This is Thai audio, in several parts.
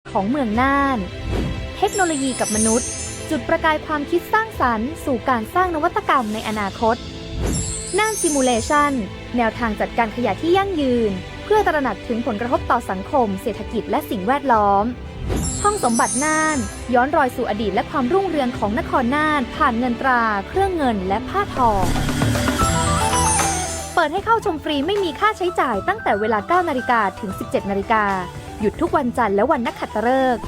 ของเมืองน่านเทคโนโลยีกับมนุษย์จุดประกายความคิดสร้างสรรค์สู่การสร้างนวัตกรรมในอนาคตน่านซิมูเลชันแนวทางจัดการขยะที่ยั่งยืนเพื่อตระหนักถึงผลกระทบต่อสังคมเศรษฐกิจและสิ่งแวดล้อมห้องสมบัติน่านย้อนรอยสู่อดีตและความรุ่งเรืองของนครน่านผ่านเงินตราเครื่องเงินและผ้าทองเปิดให้เข้าชมฟรีไม่มีค่าใช้จ่ายตั้งแต่เวลา 9 นาฬิกาถึง 17 นาฬิกาหยุดทุกวันจันทร์และวันนักขัตฤกษ์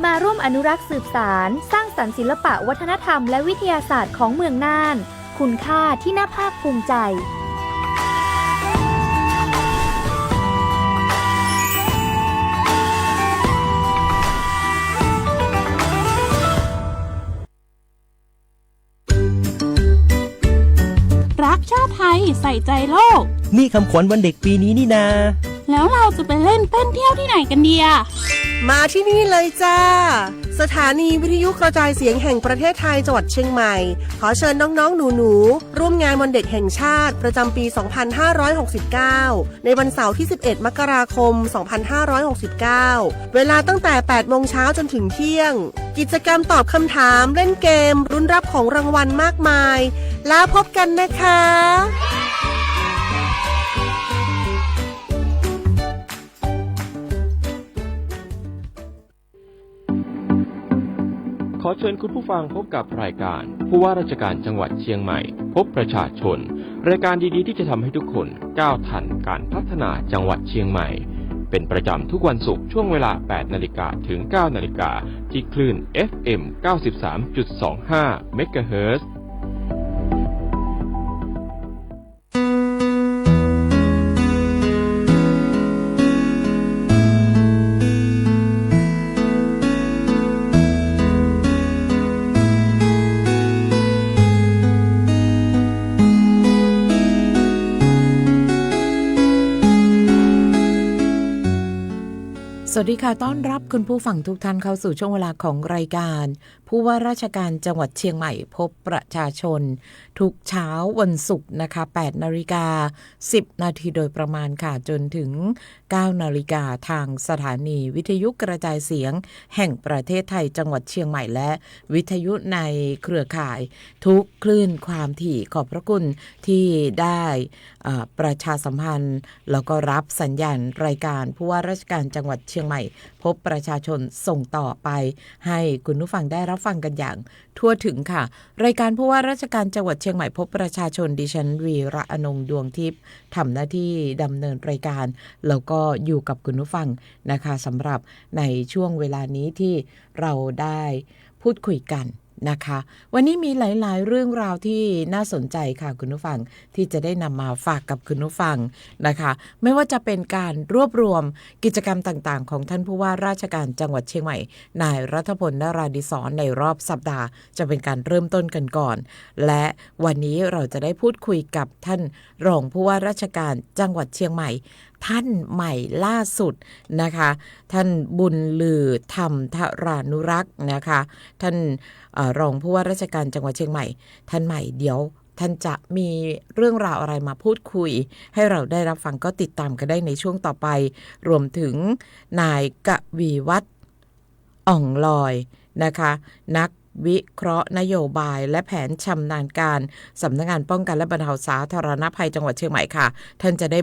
มาร่วมอนุรักษ์สืบสานสร้างสรรค์ศิลปะวัฒนธรรมและวิทยาศาสตร์ของเมืองน่านคุณค่าที่น่าภาคภูมิใจรักชาติไทยใส่ใจโลกนี่คำขวัญวันเด็กปีนี้นี่นาแล้วเราจะไปเล่นเต้นเที่ยวที่ไหนกันดีอะมาที่นี่เลยจ้าสถานีวิทยุกระจายเสียงแห่งประเทศไทยจังหวัดเชียงใหม่ขอเชิญน้องๆหนูๆร่วมงานวันเด็กแห่งชาติประจำปี 2569 ในวันเสาร์ที่ 11 มกราคม 2569 เวลาตั้งแต่ 8 โมงเช้าจนถึงเที่ยงกิจกรรมตอบคำถามเล่นเกมลุ้นรับของรางวัลมากมายแล้วพบกันนะคะขอเชิญคุณผู้ฟังพบกับรายการผู้ว่าราชการจังหวัดเชียงใหม่พบประชาชนรายการดีๆที่จะทำให้ทุกคนก้าวทันการพัฒนาจังหวัดเชียงใหม่เป็นประจำทุกวันศุกร์ช่วงเวลา 8 นาฬิกาถึง 9 นาฬิกาที่คลื่น FM 93.25 เมกะเฮิรตซ์สวัสดีค่ะต้อนรับคุณผู้ฟังทุกท่านเข้าสู่ช่วงเวลาของรายการผู้ว่าราชการจังหวัดเชียงใหม่พบประชาชนทุกเช้าวันศุกร์นะคะ 8 นาฬิกา 10 นาทีโดยประมาณค่ะจนถึง 9 นาฬิกาทางสถานีวิทยุกระจายเสียงแห่งประเทศไทยจังหวัดเชียงใหม่และวิทยุในเครือข่ายทุกคลื่นความถี่ขอบพระคุณที่ได้ประชาสัมพันธ์แล้วก็รับสัญญาณรายการผู้ว่าราชการจังหวัดเชียงใหม่พบประชาชนส่งต่อไปให้คุณผู้ฟังได้รับฟังกันอย่างทั่วถึงค่ะรายการผู้ว่าราชการจังหวัดเชียงใหม่พบประชาชนดิฉันวีระอนงค์ดวงทิพย์ทำหน้าที่ดำเนินรายการแล้วก็อยู่กับคุณผู้ฟังนะคะสำหรับในช่วงเวลานี้ที่เราได้พูดคุยกันนะคะวันนี้มีหลายๆเรื่องราวที่น่าสนใจค่ะคุณผู้ฟังที่จะได้นำมาฝากกับคุณผู้ฟังนะคะไม่ว่าจะเป็นการรวบรวมกิจกรรมต่างๆของท่านผู้ว่าราชการจังหวัดเชียงใหม่นายรัฐพล นราธิศรในรอบสัปดาห์จะเป็นการเริ่มต้นกันก่อนและวันนี้เราจะได้พูดคุยกับท่านรองผู้ว่าราชการจังหวัดเชียงใหม่ท่านใหม่ล่าสุดนะคะท่านบุญลือธรรมธรานุรักษ์นะคะท่านรองผู้ว่าราชการจังหวัดเชียงใหม่ท่านใหม่เดี๋ยวท่านจะมีเรื่องราวอะไรมาพูดคุยให้เราได้รับฟังก็ติดตามกันได้ในช่วงต่อไปรวมถึงนายกวีวัฒน์อ่องลอยนะคะนักวิเคราะห์นโยบายและแผนชำนาญการสำนักงานป้องกันและบรรเทาสาธารณภัยจังหวัดเชียงใหม่ค่ะท่านจะได้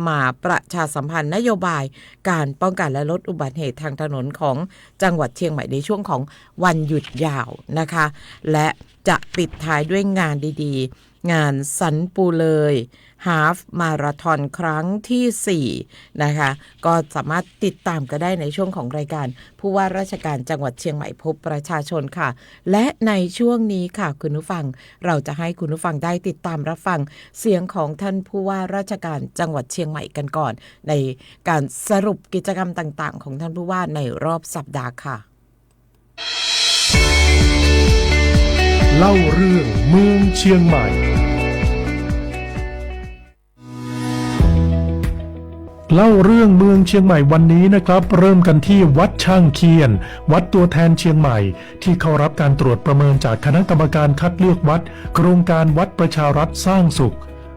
มาประชาสัมพันธ์นโยบายการป้องกันและลดอุบัติเหตุทางถนนของจังหวัดเชียงใหม่ในช่วงของวันหยุดยาวนะคะและจะปิดท้ายด้วยงานดีๆงานสันปูเลยฮาล์ฟมาราธอนครั้งที่4นะคะก็สามารถติดตามก็ได้ในช่วงของรายการผู้ว่าราชการจังหวัดเชียงใหม่พบประชาชนค่ะและในช่วงนี้ค่ะคุณผู้ฟังเราจะให้คุณผู้ฟังได้ติดตามรับฟังเสียงของท่านผู้ว่าราชการจังหวัดเชียงใหม่กันก่อนในการสรุปกิจกรรมต่างๆของท่านผู้ว่าในรอบสัปดาห์ค่ะเล่าเรื่องเมืองเชียงใหม่เล่าเรื่องเมืองเชียงใหม่วันนี้นะครับเริ่มกันที่วัดช่างเคียนวัดตัวแทนเชียงใหม่ที่เข้ารับการตรวจประเมินจากคณะกรรมการคัดเลือกวัดโครงการวัดประชารัฐสร้างสุข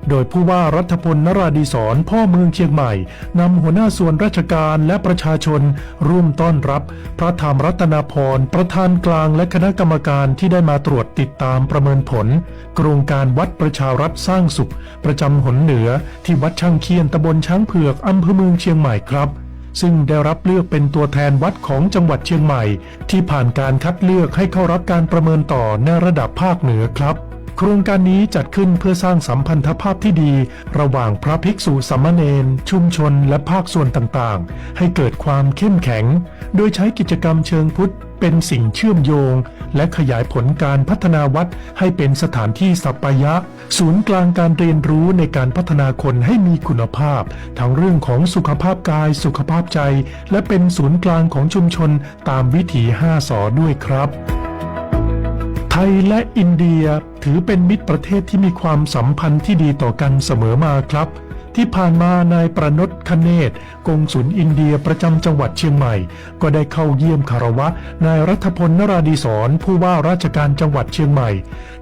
โดยผู้ว่ารัฐพลนราดีศรพ่อเมืองเชียงใหม่นำหัวหน้าส่วนราชการและประชาชนร่วมต้อนรับพระธรรมรัตนาพรประธานกลางและคณะกรรมการที่ได้มาตรวจติดตามประเมินผลโครงการวัดประชารัฐสร้างสุขประจำหนเหนือที่วัดช่างเคียนตำบลช้างเผือกอำเภอเมืองเชียงใหม่ครับซึ่งได้รับเลือกเป็นตัวแทนวัดของจังหวัดเชียงใหม่ที่ผ่านการคัดเลือกให้เข้ารับการประเมินต่อในระดับภาคเหนือครับโครงการนี้จัดขึ้นเพื่อสร้างสัมพันธภาพที่ดีระหว่างพระภิกษุสามเณรชุมชนและภาคส่วนต่างๆให้เกิดความเข้มแข็งโดยใช้กิจกรรมเชิงพุทธเป็นสิ่งเชื่อมโยงและขยายผลการพัฒนาวัดให้เป็นสถานที่สัปปายะศูนย์กลางการเรียนรู้ในการพัฒนาคนให้มีคุณภาพทั้งเรื่องของสุขภาพกายสุขภาพใจและเป็นศูนย์กลางของชุมชนตามวิถี5 ส.ด้วยครับไทยและอินเดียถือเป็นมิตรประเทศที่มีความสัมพันธ์ที่ดีต่อกันเสมอมาครับที่ผ่านมานายประนตคเนศกงสุลอินเดียประจำจังหวัดเชียงใหม่ก็ได้เข้าเยี่ยมคารวะนายรัฐพลนราดีศรผู้ว่าราชการจังหวัดเชียงใหม่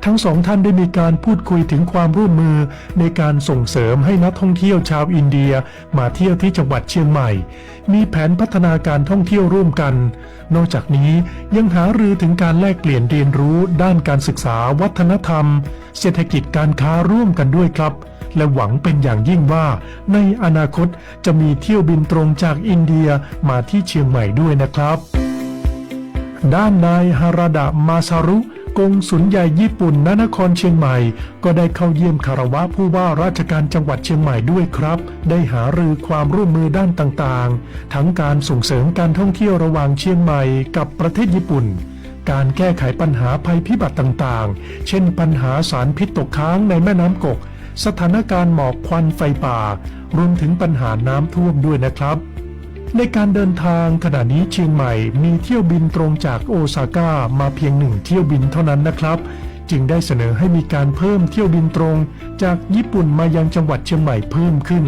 ทั้งสองท่านได้มีการพูดคุยถึงความร่วมมือในการส่งเสริมให้นักท่องเที่ยวชาวอินเดียมาเที่ยวที่จังหวัดเชียงใหม่มีแผนพัฒนาการท่องเที่ยวร่วมกันนอกจากนี้ยังหารือถึงการแลกเปลี่ยนเรียนรู้ด้านการศึกษาวัฒนธรรมเศรษฐกิจการค้าร่วมกันด้วยครับและหวังเป็นอย่างยิ่งว่าในอนาคตจะมีเที่ยวบินตรงจากอินเดียมาที่เชียงใหม่ด้วยนะครับด้านนายฮาราดะมาซารุกงสุลใหญ่ญี่ปุ่นณนครเชียงใหม่ก็ได้เข้าเยี่ยมคารวะผู้ว่าราชการจังหวัดเชียงใหม่ด้วยครับได้หารือความร่วมมือด้านต่างๆทั้งการส่งเสริมการท่องเที่ยวระหว่างเชียงใหม่กับประเทศญี่ปุ่นการแก้ไขปัญหาภัยพิบัติต่างๆเช่นปัญหาสารพิษตกค้างในแม่น้ำกกสถานการณ์หมอกควันไฟป่ารวมถึงปัญหาน้ำท่วมด้วยนะครับในการเดินทางขณะนี้เชียงใหม่มีเที่ยวบินตรงจากโอซาก้ามาเพียง1 เที่ยวบินเท่านั้นนะครับจึงได้เสนอให้มีการเพิ่มเที่ยวบินตรงจากญี่ปุ่นมายังจังหวัดเชียงใหม่เพิ่มขึ้น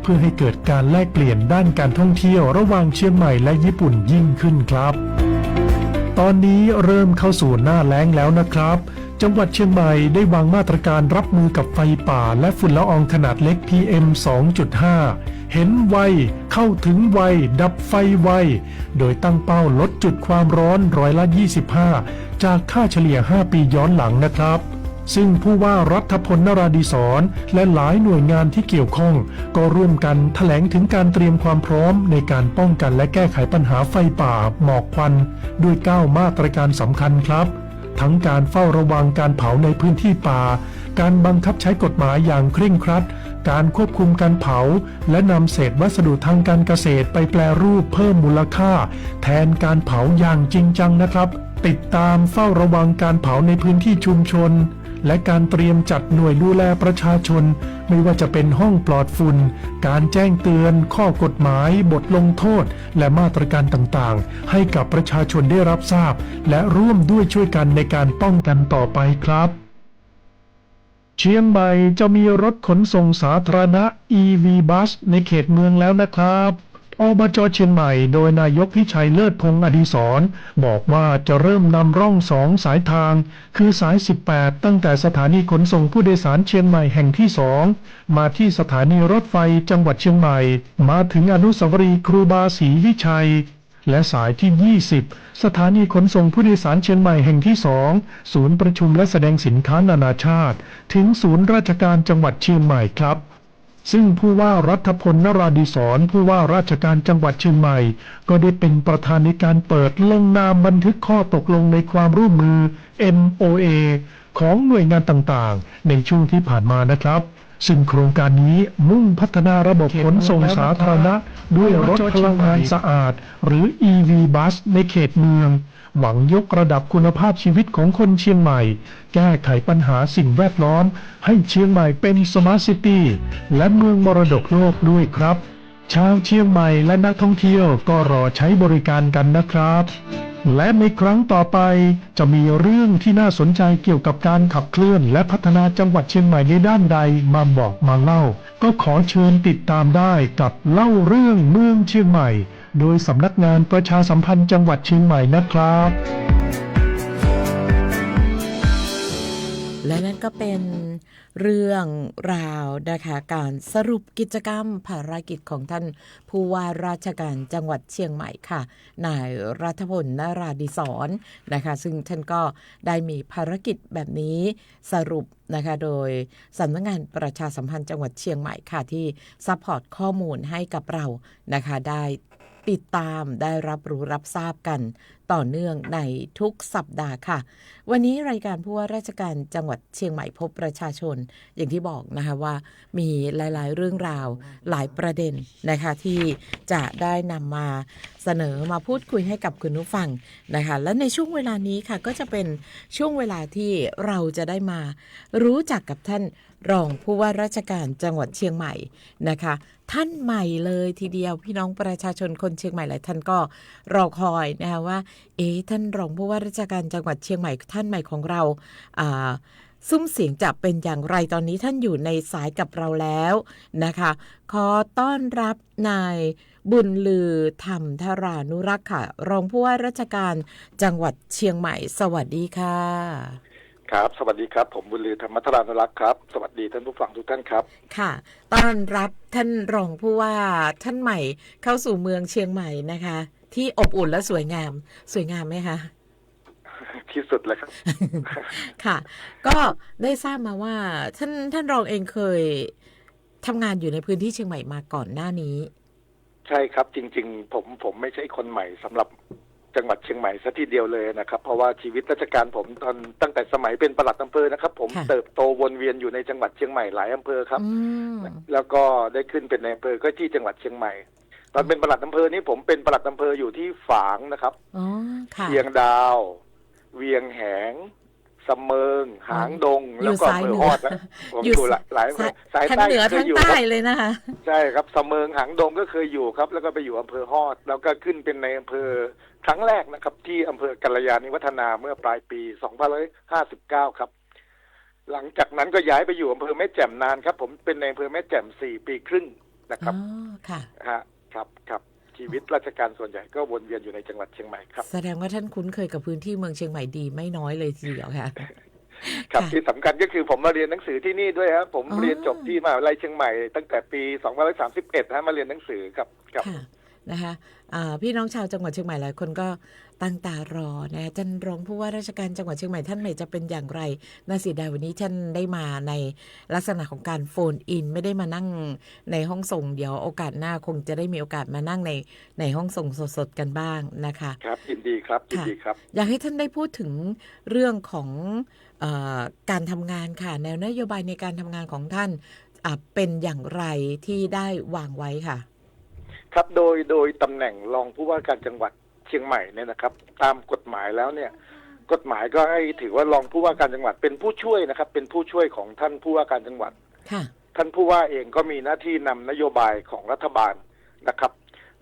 เพื่อให้เกิดการแลกเปลี่ยนด้านการท่องเที่ยวระหว่างเชียงใหม่และญี่ปุ่นยิ่งขึ้นครับตอนนี้เริ่มเข้าสู่หน้าแล้งแล้วนะครับจังหวัดเชียงใหม่ได้วางมาตรการรับมือกับไฟป่าและฝุ่นละอองขนาดเล็ก PM 2.5 เห็นไวเข้าถึงไวดับไฟไวโดยตั้งเป้าลดจุดความร้อน25%จากค่าเฉลี่ย5 ปีย้อนหลังนะครับซึ่งผู้ว่ารัฐพลนราดีศรและหลายหน่วยงานที่เกี่ยวข้องก็ร่วมกันแถลงถึงการเตรียมความพร้อมในการป้องกันและแก้ไขปัญหาไฟป่าหมอกควันด้วย9 มาตรการสำคัญครับทั้งการเฝ้าระวังการเผาในพื้นที่ป่าการบังคับใช้กฎหมายอย่างเคร่งครัดการควบคุมการเผาและนำเศษวัสดุทางการเกษตรไปแปรรูปเพิ่มมูลค่าแทนการเผาอย่างจริงจังนะครับติดตามเฝ้าระวังการเผาในพื้นที่ชุมชนและการเตรียมจัดหน่วยดูแลประชาชนไม่ว่าจะเป็นห้องปลอดฝุ่นการแจ้งเตือนข้อกฎหมายบทลงโทษและมาตรการต่างๆให้กับประชาชนได้รับทราบและร่วมด้วยช่วยกันในการป้องกันต่อไปครับเชียงใหม่จะมีรถขนส่งสาธารณะ EV Bus ในเขตเมืองแล้วนะครับอบจ.เชียงใหม่โดยนายกพิชัยเลิศพงษ์อดิศรบอกว่าจะเริ่มนำร่อง2 สายทางคือสาย 18 ตั้งแต่สถานีขนส่งผู้โดยสารเชียงใหม่แห่งที่ 2มาที่สถานีรถไฟจังหวัดเชียงใหม่มาถึงอนุสาวรีย์ครูบาศรีวิชัยและสายที่ 20 สถานีขนส่งผู้โดยสารเชียงใหม่แห่งที่ 2ศูนย์ประชุมและแสดงสินค้านานาชาติถึงศูนย์ราชการจังหวัดเชียงใหม่ครับซึ่งผู้ว่ารัฐพลนราดีศรผู้ว่าราชการจังหวัดเชียงใหม่ก็ได้เป็นประธานในการเปิดลงนามบันทึกข้อตกลงในความร่วมมือ MOA ของหน่วยงานต่างๆในช่วงที่ผ่านมานะครับซึ่งโครงการนี้มุ่งพัฒนาระบบขนส่งสาธารณะด้วยรถพลังงานสะอาดหรือ EV Bus ในเขตเมืองหวังยกระดับคุณภาพชีวิตของคนเชียงใหม่แก้ไขปัญหาสิ่งแวดล้อมให้เชียงใหม่เป็น Smart City และเมืองมรดกโลกด้วยครับชาวเชียงใหม่และนักท่องเที่ยวก็รอใช้บริการกันนะครับและในครั้งต่อไปจะมีเรื่องที่น่าสนใจเกี่ยวกับการขับเคลื่อนและพัฒนาจังหวัดเชียงใหม่ในด้านใดมาบอกมาเล่าก็ขอเชิญติดตามได้กับเล่าเรื่องเมืองเชียงใหม่โดยสำนักงานประชาสัมพันธ์จังหวัดเชียงใหม่นะครับ และนั่น ก็เป็นเรื่องราวนะคะการสรุปกิจกรรมภารกิจของท่านผู้ว่าราชการจังหวัดเชียงใหม่ค่ะนายรัฐพล นราดิศรนะคะซึ่งท่านก็ได้มีภารกิจแบบนี้สรุปนะคะโดยสำนักงานประชาสัมพันธ์จังหวัดเชียงใหม่ค่ะที่ซัพพอร์ตข้อมูลให้กับเรานะคะได้ติดตามได้รับรู้รับทราบกันต่อเนื่องในทุกสัปดาห์ค่ะวันนี้รายการผู้ว่าราชการจังหวัดเชียงใหม่พบประชาชนอย่างที่บอกนะคะว่ามีหลายๆเรื่องราวหลายประเด็นนะคะที่จะได้นำมาเสนอมาพูดคุยให้กับคุณผู้ฟังนะคะและในช่วงเวลานี้ค่ะก็จะเป็นช่วงเวลาที่เราจะได้มารู้จักกับท่านรองผู้ว่าราชการจังหวัดเชียงใหม่นะคะท่านใหม่เลยทีเดียวพี่น้องประชาชนคนเชียงใหม่หลายท่านก็รอคอยนะคะว่าท่านรองผู้ว่าราชการจังหวัดเชียงใหม่ท่านใหม่ของเราซุ้มเสียงจะเป็นอย่างไรตอนนี้ท่านอยู่ในสายกับเราแล้วนะคะขอต้อนรับนายบุญลือธรรมธารานุรักษ์ค่ะรองผู้ว่าราชการจังหวัดเชียงใหม่สวัสดีค่ะครับสวัสดีครับผมบุญลือธรรมธารานุรักษ์ครับสวัสดีท่านผู้ฟังทุกท่านครับค่ะต้อนรับท่านรองผู้ว่าท่านใหม่เข้าสู่เมืองเชียงใหม่นะคะที่อบอุ่นและสวยงามไหมคะที่สุดเลยครับ ค่ะก็ได้ทราบมาว่าท่านรองเองเคยทำงานอยู่ในพื้นที่เชียงใหม่มาก่อนหน้านี้ใช่ครับจริงๆผมไม่ใช่คนใหม่สำหรับจังหวัดเชียงใหม่ซะทีเดียวเลยนะครับเพราะว่าชีวิตราชการผมตั้งแต่สมัยเป็นปลัดอำเภอนะครับผมเติบโตวนเวียนอยู่ในจังหวัดเชียงใหม่หลายอำเภอครับแล้วก็ได้ขึ้นเป็นนายอำเภอก็ที่จังหวัดเชียงใหม่ตอนเป็นปลัดอำเภอนี่ผมเป็นปลัดอำเภออยู่ที่ฝางนะครับเชียงดาวเวียงแหงสำเมิงหางดงแล้วก็อำเภอฮอดแล้วผมอยู่หลายสายใต้เหนือทั้งใต้เลยนะคะใช่ครับสำเมิงหางดงก็เคยอยู่ครับแล้วก็ไปอยู่อำเภอฮอดแล้วก็ขึ้นเป็นในอำเภอครั้งแรกนะครับที่อำเภอกัลยาณิวัฒนาเมื่อปลายปี2559ครับหลังจากนั้นก็ย้ายไปอยู่อำเภอแม่แจ่มนานครับผมเป็นในอำเภอแม่แจ่ม4 ปีครึ่งนะครับค่ะครับชีวิตราชการส่วนใหญ่ก็วนเวียนอยู่ในจังหวัดเชียงใหม่ครับแสดงว่าท่านคุ้นเคยกับพื้นที่เมืองเชียงใหม่ดีไม่น้อยเลยทีเดียวค่ะครับที่สำคัญก็คือผมมาเรียนหนังสือที่นี่ด้วยครับผมเรียนจบที่มหาวิทยาลัยเชียงใหม่ตั้งแต่ปี2531มาเรียนหนังสือครับนะคะพี่น้องชาวจังหวัดเชียงใหม่หลายคนก็ตั้งตารอนะท่านรองผู้ว่าราชการจังหวัดเชียงใหม่ท่านใหม่จะเป็นอย่างไรน่าเสียดายวันนี้ท่านได้มาในลักษณะของการโฟนอินไม่ได้มานั่งในห้องส่งเดี๋ยวโอกาสหน้าคงจะได้มีโอกาสมานั่งในห้องส่งสดๆกันบ้างนะคะครับยินดีครับอยากให้ท่านได้พูดถึงเรื่องของการทำงานค่ะแนวนโยบายในการทำงานของท่านเป็นอย่างไรที่ได้วางไว้ค่ะครับโดยตำแหน่งรองผู้ว่าการจังหวัดเชียงใหม่เนี่ยนะครับตามกฎหมายแล้วเนี่ยกฎหมายก็ให้ถือว่ารองผู้ว่าการจังหวัดเป็นผู้ช่วยนะครับเป็นผู้ช่วยของท่านผู้ว่าการจังหวัดท่านผู้ว่าเองก็มีหน้าที่นำนโยบายของรัฐบาลนะครับ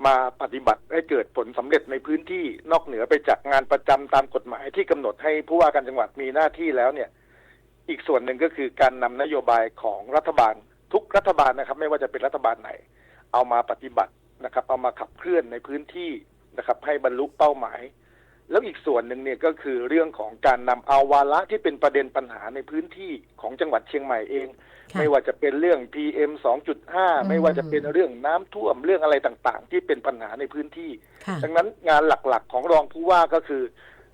มาปฏิบัติให้เกิดผลสำเร็จในพื้นที่นอกเหนือไปจากงานประจำตามกฎหมายที่กำหนดให้ผู้ว่าการจังหวัดมีหน้าที่แล้วเนี่ยอีกส่วนหนึ่งก็คือการนำนโยบายของรัฐบาลทุกรัฐบาลนะครับไม่ว่าจะเป็นรัฐบาลไหนเอามาปฏิบัตินะครับเอามาขับเคลื่อนในพื้นที่นะครับให้บรรลุเป้าหมายแล้วอีกส่วนหนึ่งเนี่ยก็คือเรื่องของการนำเอาวาระที่เป็นประเด็นปัญหาในพื้นที่ของจังหวัดเชียงใหม่เองไม่ว่าจะเป็นเรื่อง PM 2.5 ไม่ว่าจะเป็นเรื่องน้ำท่วมเรื่องอะไรต่างๆที่เป็นปัญหาในพื้นที่ดังนั้นงานหลักๆของรองผู้ว่าก็คือ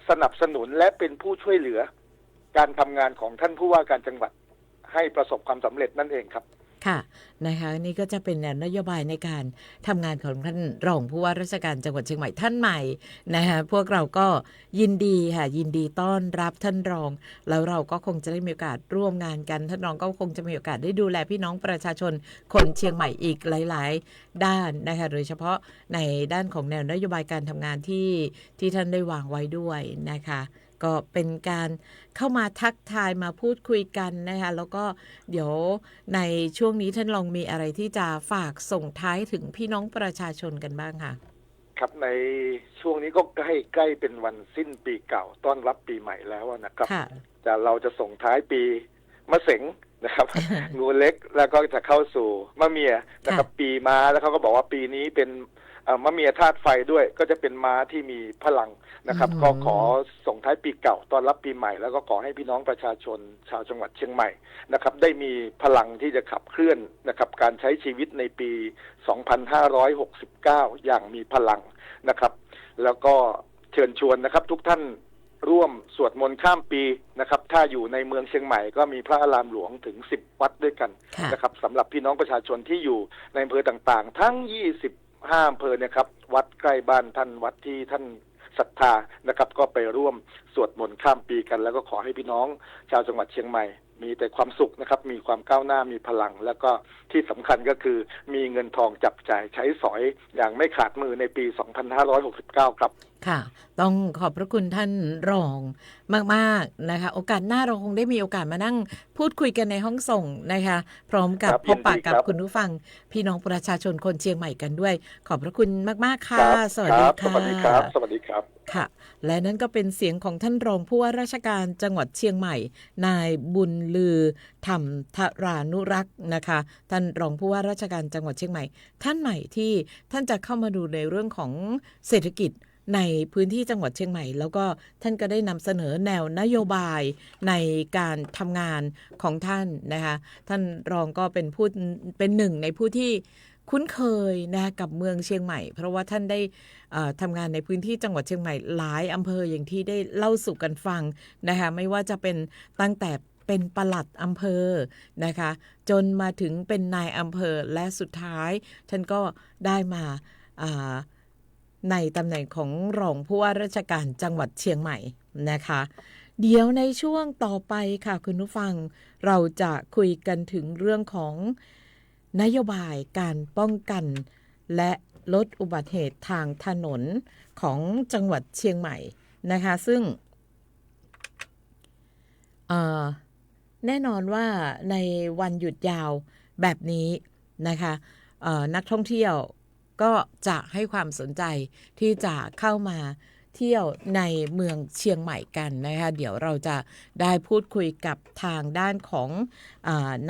สนับสนุนและเป็นผู้ช่วยเหลือการทำงานของท่านผู้ว่าการจังหวัดให้ประสบความสำเร็จนั่นเองครับค่ะนะคะนี่ก็จะเป็นนโยบายในการทำงานของท่านรองผู้ว่าราชการจังหวัดเชียงใหม่ท่านใหม่นะคะพวกเราก็ยินดีค่ะยินดีต้อนรับท่านรองแล้วเราก็คงจะได้มีโอกาสร่วมงานกันท่านรองก็คงจะมีโอกาสได้ดูแลพี่น้องประชาชนคนเชียงใหม่อีกหลายๆด้านนะคะโดยเฉพาะในด้านของแนวนโยบายการทำงานที่ท่านได้วางไว้ด้วยนะคะก็เป็นการเข้ามาทักทายมาพูดคุยกันนะคะแล้วก็เดี๋ยวในช่วงนี้ท่านลองมีอะไรที่จะฝากส่งท้ายถึงพี่น้องประชาชนกันบ้างค่ะครับในช่วงนี้ก็ใกล้เป็นวันสิ้นปีเก่าต้อนรับปีใหม่แล้วนะครับเราจะส่งท้ายปีมะเสงนะครับ งูเล็กแล้วก็จะเข้าสู่มะเมียนะครับปีม้าแล้วเขาก็บอกว่าปีนี้เป็น มะเมียธาตุไฟด้วยก็จะเป็นม้าที่มีพลังนะครับก็ขอส่งท้ายปีเก่าต้อนรับปีใหม่แล้วก็ขอให้พี่น้องประชาชนชาวจังหวัดเชียงใหม่นะครับได้มีพลังที่จะขับเคลื่อนนะครับการใช้ชีวิตในปี 2569 อย่างมีพลังนะครับแล้วก็เชิญชวนนะครับทุกท่านร่วมสวดมนต์ข้ามปีนะครับถ้าอยู่ในเมืองเชียงใหม่ก็มีพระอารามหลวงถึง10วัดด้วยกันนะครับสำหรับพี่น้องประชาชนที่อยู่ในอำเภอต่างๆทั้ง25อำเภอเนี่ยครับวัดใกล้บ้านท่านวัดที่ท่านศรัทธานะครับก็ไปร่วมสวดมนต์ข้ามปีกันแล้วก็ขอให้พี่น้องชาวจังหวัดเชียงใหม่มีแต่ความสุขนะครับมีความก้าวหน้ามีพลังแล้วก็ที่สำคัญก็คือมีเงินทองจับจ่ายใช้สอยอย่างไม่ขาดมือในปี 2569 ครับค่ะต้องขอบพระคุณท่านรองมากๆนะคะโอกาสหน้าเราคงได้มีโอกาสมานั่งพูดคุยกันในห้องส่งนะคะพร้อมกับพบปะกับคุณผู้ฟังพี่น้องประชาชนคนเชียงใหม่กันด้วยขอบพระคุณมากๆค่ะสวัสดีค่ะสวัสดีครับสวัสดีครับค่ะและนั่นก็เป็นเสียงของท่านรองผู้ว่าราชการจังหวัดเชียงใหม่นายบุญลือธรรมธรานุรักษ์นะคะท่านรองผู้ว่าราชการจังหวัดเชียงใหม่ท่านใหม่ที่ท่านจะเข้ามาดูในเรื่องของเศรษฐกิจในพื้นที่จังหวัดเชียงใหม่แล้วก็ท่านก็ได้นำเสนอแนวนโยบายในการทำงานของท่านนะคะท่านรองก็เป็นหนึ่งในผู้ที่คุ้นเคยนะกับเมืองเชียงใหม่เพราะว่าท่านได้ทำงานในพื้นที่จังหวัดเชียงใหม่หลายอำเภออย่างที่ได้เล่าสู่กันฟังนะคะไม่ว่าจะเป็นตั้งแต่เป็นปลัดอำเภอนะคะจนมาถึงเป็นนายอำเภอและสุดท้ายท่านก็ได้มาในตำแหน่งของรองผู้ว่าราชการจังหวัดเชียงใหม่นะคะเดี๋ยวในช่วงต่อไปค่ะคุณผู้ฟังเราจะคุยกันถึงเรื่องของนโยบายการป้องกันและลดอุบัติเหตุทางถนนของจังหวัดเชียงใหม่นะคะซึ่งแน่นอนว่าในวันหยุดยาวแบบนี้นะคะนักท่องเที่ยวก็จะให้ความสนใจที่จะเข้ามาเที่ยวในเมืองเชียงใหม่กันนะคะเดี๋ยวเราจะได้พูดคุยกับทางด้านของ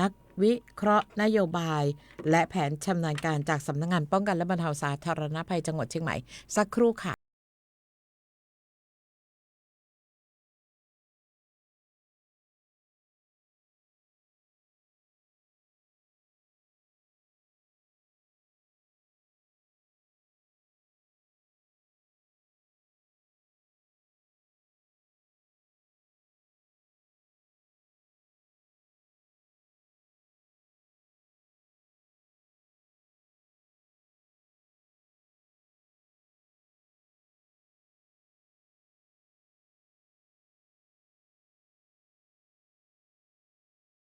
นักวิเคราะห์นโยบายและแผนชำนาญการจากสำนักงานป้องกันและบรรเทาสาธารณภัยจังหวัดเชียงใหม่สักครู่ค่ะ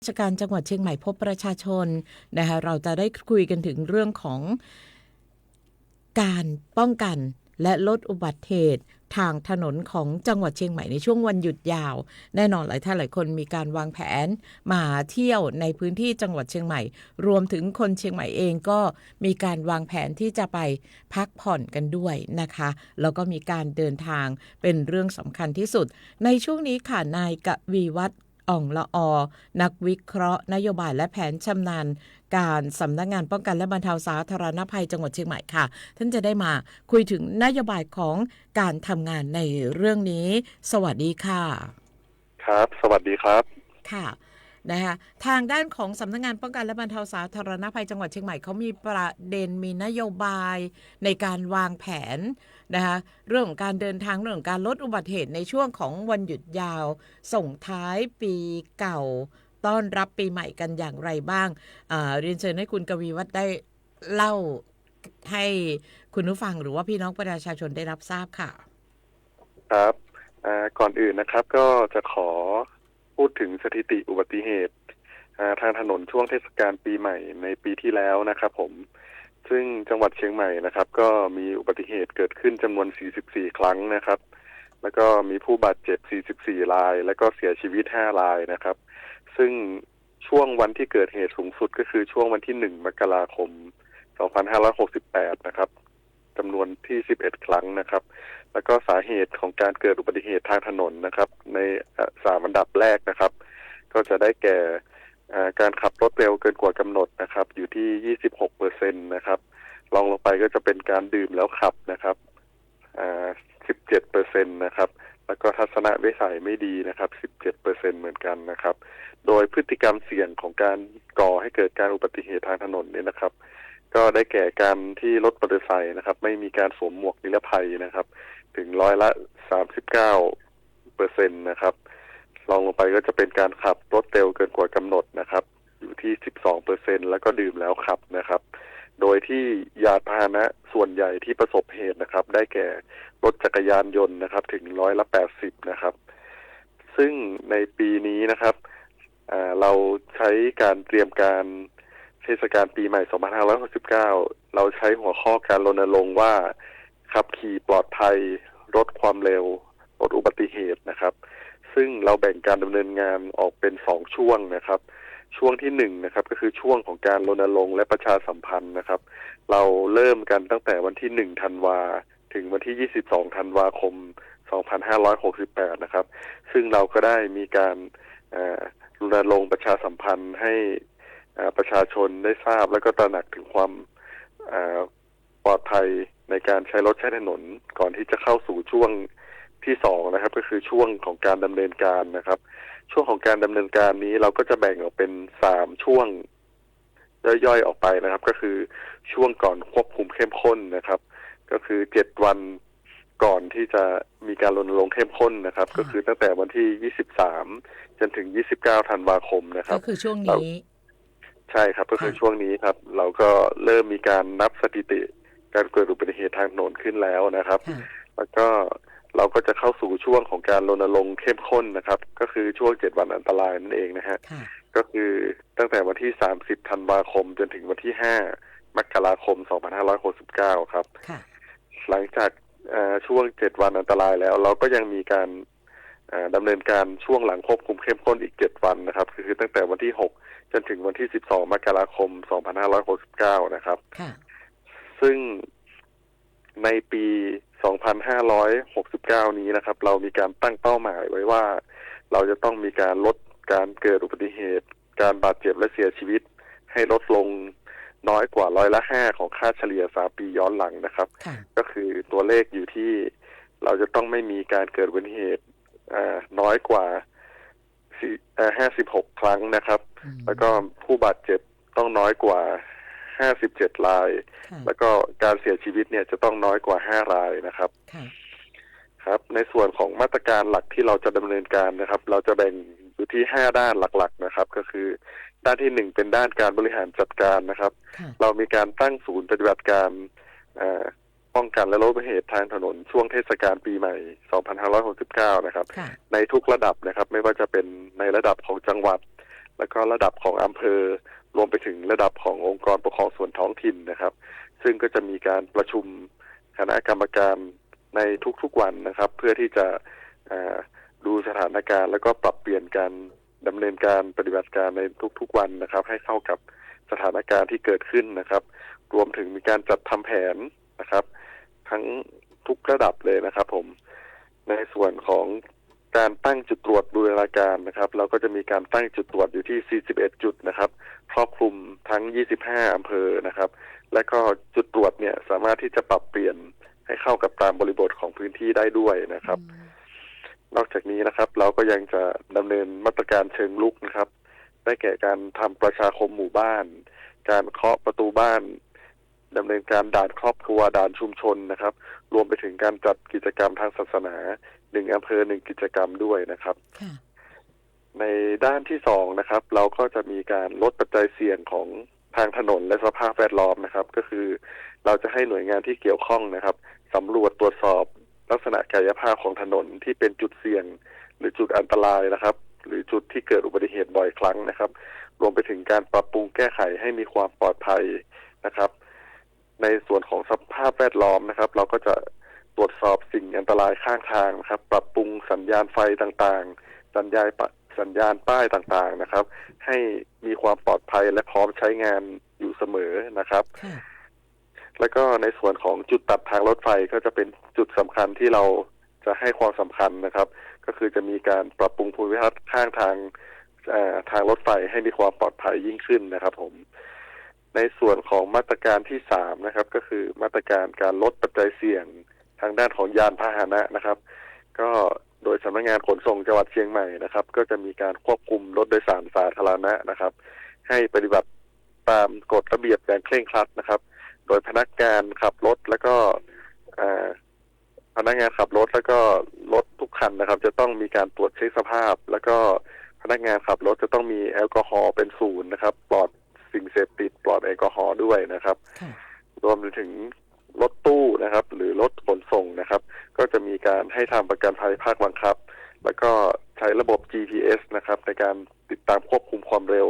ราชการจังหวัดเชียงใหม่พบประชาชนนะคะเราจะได้คุยกันถึงเรื่องของการป้องกันและลดอุบัติเหตุทางถนนของจังหวัดเชียงใหม่ในช่วงวันหยุดยาวแน่นอนหลายท่านหลายคนมีการวางแผนมาเที่ยวในพื้นที่จังหวัดเชียงใหม่รวมถึงคนเชียงใหม่เองก็มีการวางแผนที่จะไปพักผ่อนกันด้วยนะคะแล้วก็มีการเดินทางเป็นเรื่องสำคัญที่สุดในช่วงนี้ค่ะนายกวีวัฒน์อ่องละอนักวิเคราะห์นโยบายและแผนชำนาญการสำนักงานป้องกันและบรรเทาสาธารณภัยจังหวัดเชียงใหม่ค่ะท่านจะได้มาคุยถึงนโยบายของการทำงานในเรื่องนี้สวัสดีค่ะครับสวัสดีครับค่ะนะคะทางด้านของสำนักงานป้องกันและบรรเทาสาธารณภัยจังหวัดเชียงใหม่เขามีประเด็นมีนโยบายในการวางแผนนะคะเรื่องของการเดินทางเรื่องของการลดอุบัติเหตุในช่วงของวันหยุดยาวส่งท้ายปีเก่าต้อนรับปีใหม่กันอย่างไรบ้างเรียนเชิญให้คุณกวีวัฒน์ได้เล่าให้คุณผู้ฟังหรือว่าพี่น้องประชาชนได้รับทราบค่ะครับก่อนอื่นนะครับก็จะขอพูดถึงสถิติอุบัติเหตุทางถนนช่วงเทศกาลปีใหม่ในปีที่แล้วนะครับผมซึ่งจังหวัดเชียงใหม่นะครับก็มีอุบัติเหตุเกิดขึ้นจำนวน44ครั้งนะครับแล้วก็มีผู้บาดเจ็บ44รายแล้วก็เสียชีวิต5รายนะครับซึ่งช่วงวันที่เกิดเหตุสูงสุดก็คือช่วงวันที่1มกราคม2568นะครับจำนวนที่11ครั้งนะครับแล้วก็สาเหตุของการเกิดอุบัติเหตุทางถนนนะครับใน3อันดับแรกนะครับก็จะได้แก่การขับรถเร็วเกินกว่ากำหนดนะครับอยู่ที่ 26% นะครับ รองลงไปก็จะเป็นการดื่มแล้วขับนะครับ17%นะครับแล้วก็ทัศนวิสัยไม่ดีนะครับ17%เหมือนกันนะครับโดยพฤติกรรมเสี่ยงของการก่อให้เกิดการอุบัติเหตุทางถนนเนี่ยนะครับก็ได้แก่การที่รถมอเตอร์ไซค์นะครับไม่มีการสวมหมวกนิรภัยนะครับถึง39%นะครับรองลงไปก็จะเป็นการขับรถเร็วเกินกว่ากำหนดนะครับอยู่ที่ 12% แล้วก็ดื่มแล้วขับนะครับโดยที่ยานพาหนะส่วนใหญ่ที่ประสบเหตุนะครับได้แก่รถจักรยานยนต์นะครับถึง80%นะครับซึ่งในปีนี้นะครับเราใช้การเตรียมการเทศกาลปีใหม่2569เราใช้หัวข้อการรณรงค์ว่าขับขี่ปลอดภัยลดความเร็วลดอุบัติเหตุนะครับซึ่งเราแบ่งการดำเนินงานออกเป็น2ช่วงนะครับช่วงที่1นะครับก็คือช่วงของการรณรงค์และประชาสัมพันธ์นะครับเราเริ่มกันตั้งแต่วันที่1ธันวาถึงวันที่22ธันวาคม2568นะครับซึ่งเราก็ได้มีการรณรงค์ประชาสัมพันธ์ให้ประชาชนได้ทราบและก็ตระหนักถึงความปลอดภัยในการใช้รถใช้ถนนก่อนที่จะเข้าสู่ช่วงที่2นะครับก็คือช่วงของการดำเนินการนะครับช่วงของการดำเนินการนี้เราก็จะแบ่งออกเป็น3ช่วงย่อยๆออกไปนะครับก็คือช่วงก่อนควบคุมเข้มข้นนะครับก็คือ7วันก่อนที่จะมีการรณรงค์เข้มข้นนะครับก็คือตั้งแต่วันที่23จนถึง29ธันวาคมนะครับก็คือช่วงนี้ใช่ครับก็คือช่วงนี้ครับเราก็เริ่มมีการนับสถิติการเกิดอุบัติเหตุทางถนนขึ้นแล้วนะครับแล้วก็เราก็จะเข้าสู่ช่วงของการรณรงค์เข้มข้นนะครับก็คือช่วง7วันอันตรายนั่นเองนะฮะก็คือตั้งแต่วันที่30ธันวาคมจนถึงวันที่5มกราคม2569ครับหลังจากช่วง7วันอันตรายแล้วเราก็ยังมีการดำเนินการช่วงหลังควบคุมเข้มข้นอีก7วันนะครับคือตั้งแต่วันที่6จนถึงวันที่12มกราคม2569นะครับซึ่งในปี2569นี้นะครับเรามีการตั้งเป้าหมายไว้ว่าเราจะต้องมีการลดการเกิดอุบัติเหตุการบาดเจ็บและเสียชีวิตให้ลดลงน้อยกว่า5%ของค่าเฉลี่ย3ปีย้อนหลังนะครับก็คือตัวเลขอยู่ที่เราจะต้องไม่มีการเกิดอุบัติเหตุน้อยกว่า56ครั้งนะครับแล้วก็ผู้บาดเจ็บต้องน้อยกว่า57รายแล้วก็การเสียชีวิตเนี่ยจะต้องน้อยกว่า5รายนะครับครับในส่วนของมาตรการหลักที่เราจะดำเนินการนะครับเราจะแบ่งอยู่ที่5ด้านหลักๆนะครับก็คือด้านที่1เป็นด้านการบริหารจัดการนะครับเรามีการตั้งศูนย์ปฏิบัติการป้องกันและลดอุบัติเหตุทางถนนช่วงเทศกาลปีใหม่2569นะครับในทุกระดับนะครับไม่ว่าจะเป็นในระดับของจังหวัดแล้วก็ระดับของอำเภอรวมไปถึงระดับขององค์กรปกครองส่วนท้องถิ่นนะครับซึ่งก็จะมีการประชุมคณะกรรมการในทุกๆวันนะครับเพื่อที่จะดูสถานการณ์แล้วก็ปรับเปลี่ยนการดำเนินการปฏิบัติการในทุกๆวันนะครับให้เข้ากับสถานการณ์ที่เกิดขึ้นนะครับรวมถึงมีการจัดทำแผนนะครับทั้งทุกระดับเลยนะครับผมในส่วนของการตั้งจุดตรวจบูรณาการนะครับเราก็จะมีการตั้งจุดตรวจอยู่ที่41จุดนะครับครอบคลุมทั้ง25อำเภอนะครับและก็จุดตรวจเนี่ยสามารถที่จะปรับเปลี่ยนให้เข้ากับตามบริบทของพื้นที่ได้ด้วยนะครับนอกจากนี้นะครับเราก็ยังจะดำเนินมาตรการเชิงรุกนะครับได้แก่การทำประชาคมหมู่บ้านการเคาะประตูบ้านดำเนินการด่านครอบครัวด่านชุมชนนะครับรวมไปถึงการจัดกิจกรรมทางศาสนา1อำเภอ1กิจกรรมด้วยนะครับในด้านที่2นะครับเราก็จะมีการลดปัจจัยเสี่ยงของทางถนนและสภาพแวดล้อมนะครับก็คือเราจะให้หน่วยงานที่เกี่ยวข้องนะครับสำรวจตรวจสอบลักษณะกายภาพของถนนที่เป็นจุดเสี่ยงหรือจุดอันตรายนะครับหรือจุดที่เกิดอุบัติเหตุบ่อยครั้งนะครับรวมไปถึงการปรับปรุงแก้ไขให้มีความปลอดภัยนะครับในส่วนของสภาพแวดล้อมนะครับเราก็จะตรวจสอบสิ่งอันตรายข้างทางนะครับปรับปรุงสัญญาณไฟต่างๆสัญญาณป้ายต่างๆนะครับให้มีความปลอดภัยและพร้อมใช้งานอยู่เสมอนะครับแล้วก็ในส่วนของจุดตัดทางรถไฟก็จะเป็นจุดสำคัญที่เราจะให้ความสำคัญนะครับก็คือจะมีการปรับปรุงภูมิทัศน์ข้างทางรถไฟให้มีความปลอดภัยยิ่งขึ้นนะครับผม ในส่วนของมาตรการที่3นะครับก็คือมาตรการการลดปัจจัยเสี่ยงทางด้านของยานพาหนะนะครับก็โดยสำนักงานขนส่งจังหวัดเชียงใหม่นะครับก็จะมีการควบคุมรถโดยสารสาธารณะนะครับให้ปฏิบัติตามกฎระเบียบอย่างเคร่งครัดนะครับโดยพนักงานขับรถแล้วก็พนักงานขับรถแล้วก็รถทุกคันนะครับจะต้องมีการตรวจเช็คสภาพแล้วก็พนักงานขับรถจะต้องมีแอลกอฮอล์เป็นศูนย์นะครับปลอดสิ่งเสพติดปลอดแอลกอฮอล์ด้วยนะครับรวมไปถึงรถตู้นะครับหรือรถขนส่งนะครับก็จะมีการให้ทำประกันภัยภาคบังคับแล้วก็ใช้ระบบ GPS นะครับในการติดตามควบคุมความเร็ว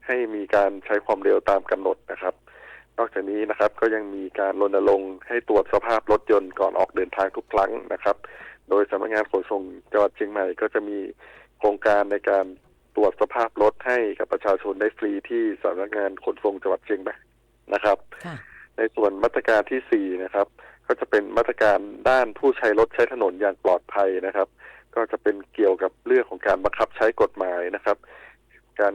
ให้มีการใช้ความเร็วตามกำหนดนะครับนอกจากนี้นะครับก็ยังมีการรณรงค์ให้ตรวจสภาพรถยนต์ก่อนออกเดินทางทุกครั้งนะครับโดยสำนักงานขนส่งจังหวัดเชียงใหม่ก็จะมีโครงการในการตรวจสภาพรถให้กับประชาชนได้ฟรีที่สำนักงานขนส่งจังหวัดเชียงใหม่นะครับในส่วนมาตรการที่4นะครับก็จะเป็นมาตรการด้านผู้ใช้รถใช้ถนนอย่างปลอดภัยนะครับก็จะเป็นเกี่ยวกับเรื่องของการบังคับใช้กฎหมายนะครับกา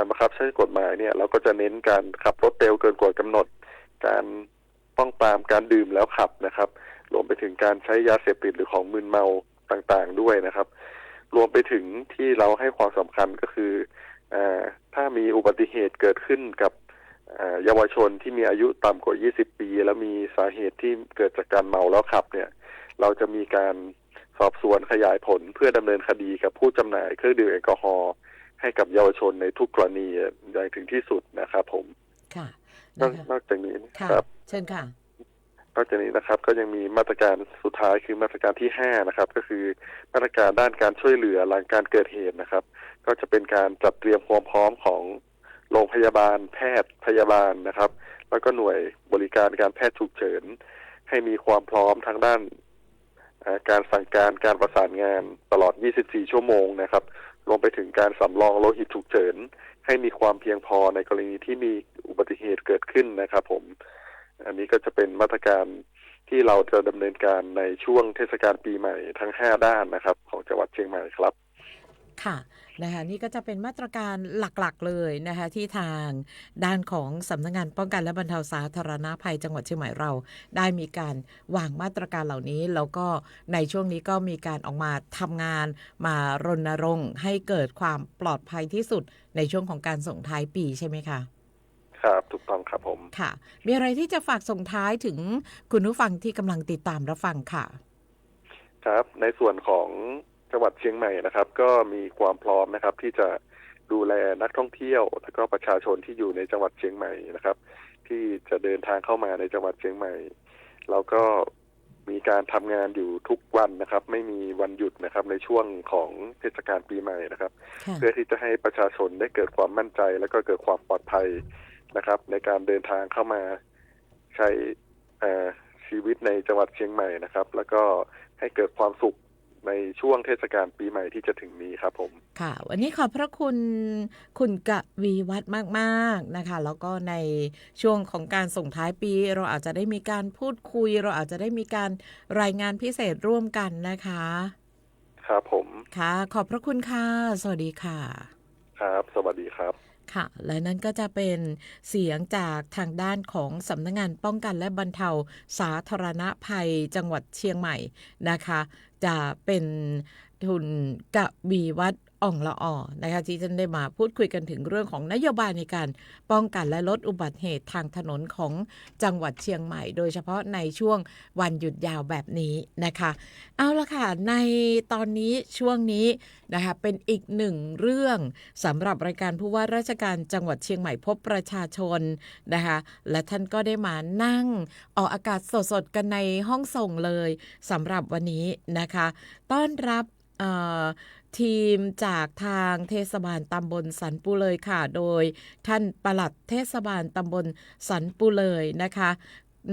รบังคับใช้กฎหมายเนี่ยเราก็จะเน้นการขับรถเร็วเกินกว่ากำหนดการป้องปรามการดื่มแล้วขับนะครับรวมไปถึงการใช้ยาเสพติดหรือของมึนเมาต่างๆด้วยนะครับรวมไปถึงที่เราให้ความสำคัญก็คือถ้ามีอุบัติเหตุเกิดขึ้นกับเยาวชนที่มีอายุต่ำกว่า20ปีแล้วมีสาเหตุที่เกิดจากการเมาแล้วขับเนี่ยเราจะมีการสอบสวนขยายผลเพื่อดำเนินคดีกับผู้จำหน่ายเครื่องดื่มแอลกอฮอล์ให้กับเยาวชนในทุกกรณีอย่างถึงที่สุดนะครับผมค่ะนอกจากนี้ครับเชิญค่ะนอกจากนี้นะครับก็ยังมีมาตรการสุดท้ายคือมาตรการที่5นะครับก็คือมาตรการด้านการช่วยเหลือหลังการเกิดเหตุนะครับก็จะเป็นการจัดเตรียมความพร้อมของโรงพยาบาลแพทย์พยาบาลนะครับแล้วก็หน่วยบริการการแพทย์ฉุกเฉินให้มีความพร้อมทางด้านการสั่งการประสานงานตลอด24ชั่วโมงนะครับรวมไปถึงการสำรองโลหิตฉุกเฉินให้มีความเพียงพอในกรณีที่มีอุบัติเหตุเกิดขึ้นนะครับผมอันนี้ก็จะเป็นมาตรการที่เราจะดำเนินการในช่วงเทศกาลปีใหม่ทั้ง5ด้านนะครับของจังหวัดเชียงใหม่ครับค่ะนะคะนี่ก็จะเป็นมาตรการหลักๆเลยนะคะที่ทางด้านของสำนักงานป้องกันและบรรเทาสาธารณภัยจังหวัดเชียงใหม่เราได้มีการวางมาตรการเหล่านี้แล้วก็ในช่วงนี้ก็มีการออกมาทำงานมารณรงค์ให้เกิดความปลอดภัยที่สุดในช่วงของการส่งท้ายปีใช่ไหมคะครับถูกต้องครับผมค่ะมีอะไรที่จะฝากส่งท้ายถึงคุณผู้ฟังที่กำลังติดตามรับฟังค่ะครับในส่วนของจังหวัดเชียงใหม่นะครับก็มีความพร้อมนะครับที่จะดูแลนักท่องเที่ยวและก็ประชาชนที่อยู่ในจังหวัดเชียงใหม่นะครับที่จะเดินทางเข้ามาในจังหวัดเชียงใหม่เราก็มีการทำงานอยู่ทุกวันนะครับไม่มีวันหยุดนะครับในช่วงของเทศกาลปีใหม่นะครับเพื่อที่จะให้ประชาชนได้เกิดความมั่นใจและก็เกิดความปลอดภัยนะครับในการเดินทางเข้ามาใช้ชีวิตในจังหวัดเชียงใหม่นะครับแล้วก็ให้เกิดความสุขในช่วงเทศกาลปีใหม่ที่จะถึงนี้ครับผมค่ะวันนี้ขอบพระคุณคุณกวีวัฒน์มากๆนะคะแล้วก็ในช่วงของการส่งท้ายปีเราอาจจะได้มีการพูดคุยเราอาจจะได้มีการรายงานพิเศษร่วมกันนะคะครับผมค่ะขอบพระคุณค่ะสวัสดีค่ะครับสวัสดีครับค่ะและนั่นก็จะเป็นเสียงจากทางด้านของสำนักงานป้องกันและบรรเทาสาธารณภัยจังหวัดเชียงใหม่นะคะจะเป็นคุณกวีวัฒน์อ่องละอ่อนะคะที่ท่านได้มาพูดคุยกันถึงเรื่องของนโยบายในการป้องกันและลดอุบัติเหตุทางถนนของจังหวัดเชียงใหม่โดยเฉพาะในช่วงวันหยุดยาวแบบนี้นะคะเอาละค่ะในตอนนี้ช่วงนี้นะคะเป็นอีกหนึ่งเรื่องสำหรับรายการผู้ว่าราชการจังหวัดเชียงใหม่พบประชาชนนะคะและท่านก็ได้มานั่งออกอากาศสดๆกันในห้องส่งเลยสำหรับวันนี้นะคะต้อนรับทีมจากทางเทศบาลตำบลสันปุเลยค่ะโดยท่านปลัดเทศบาลตำบลสันปุเลยนะคะ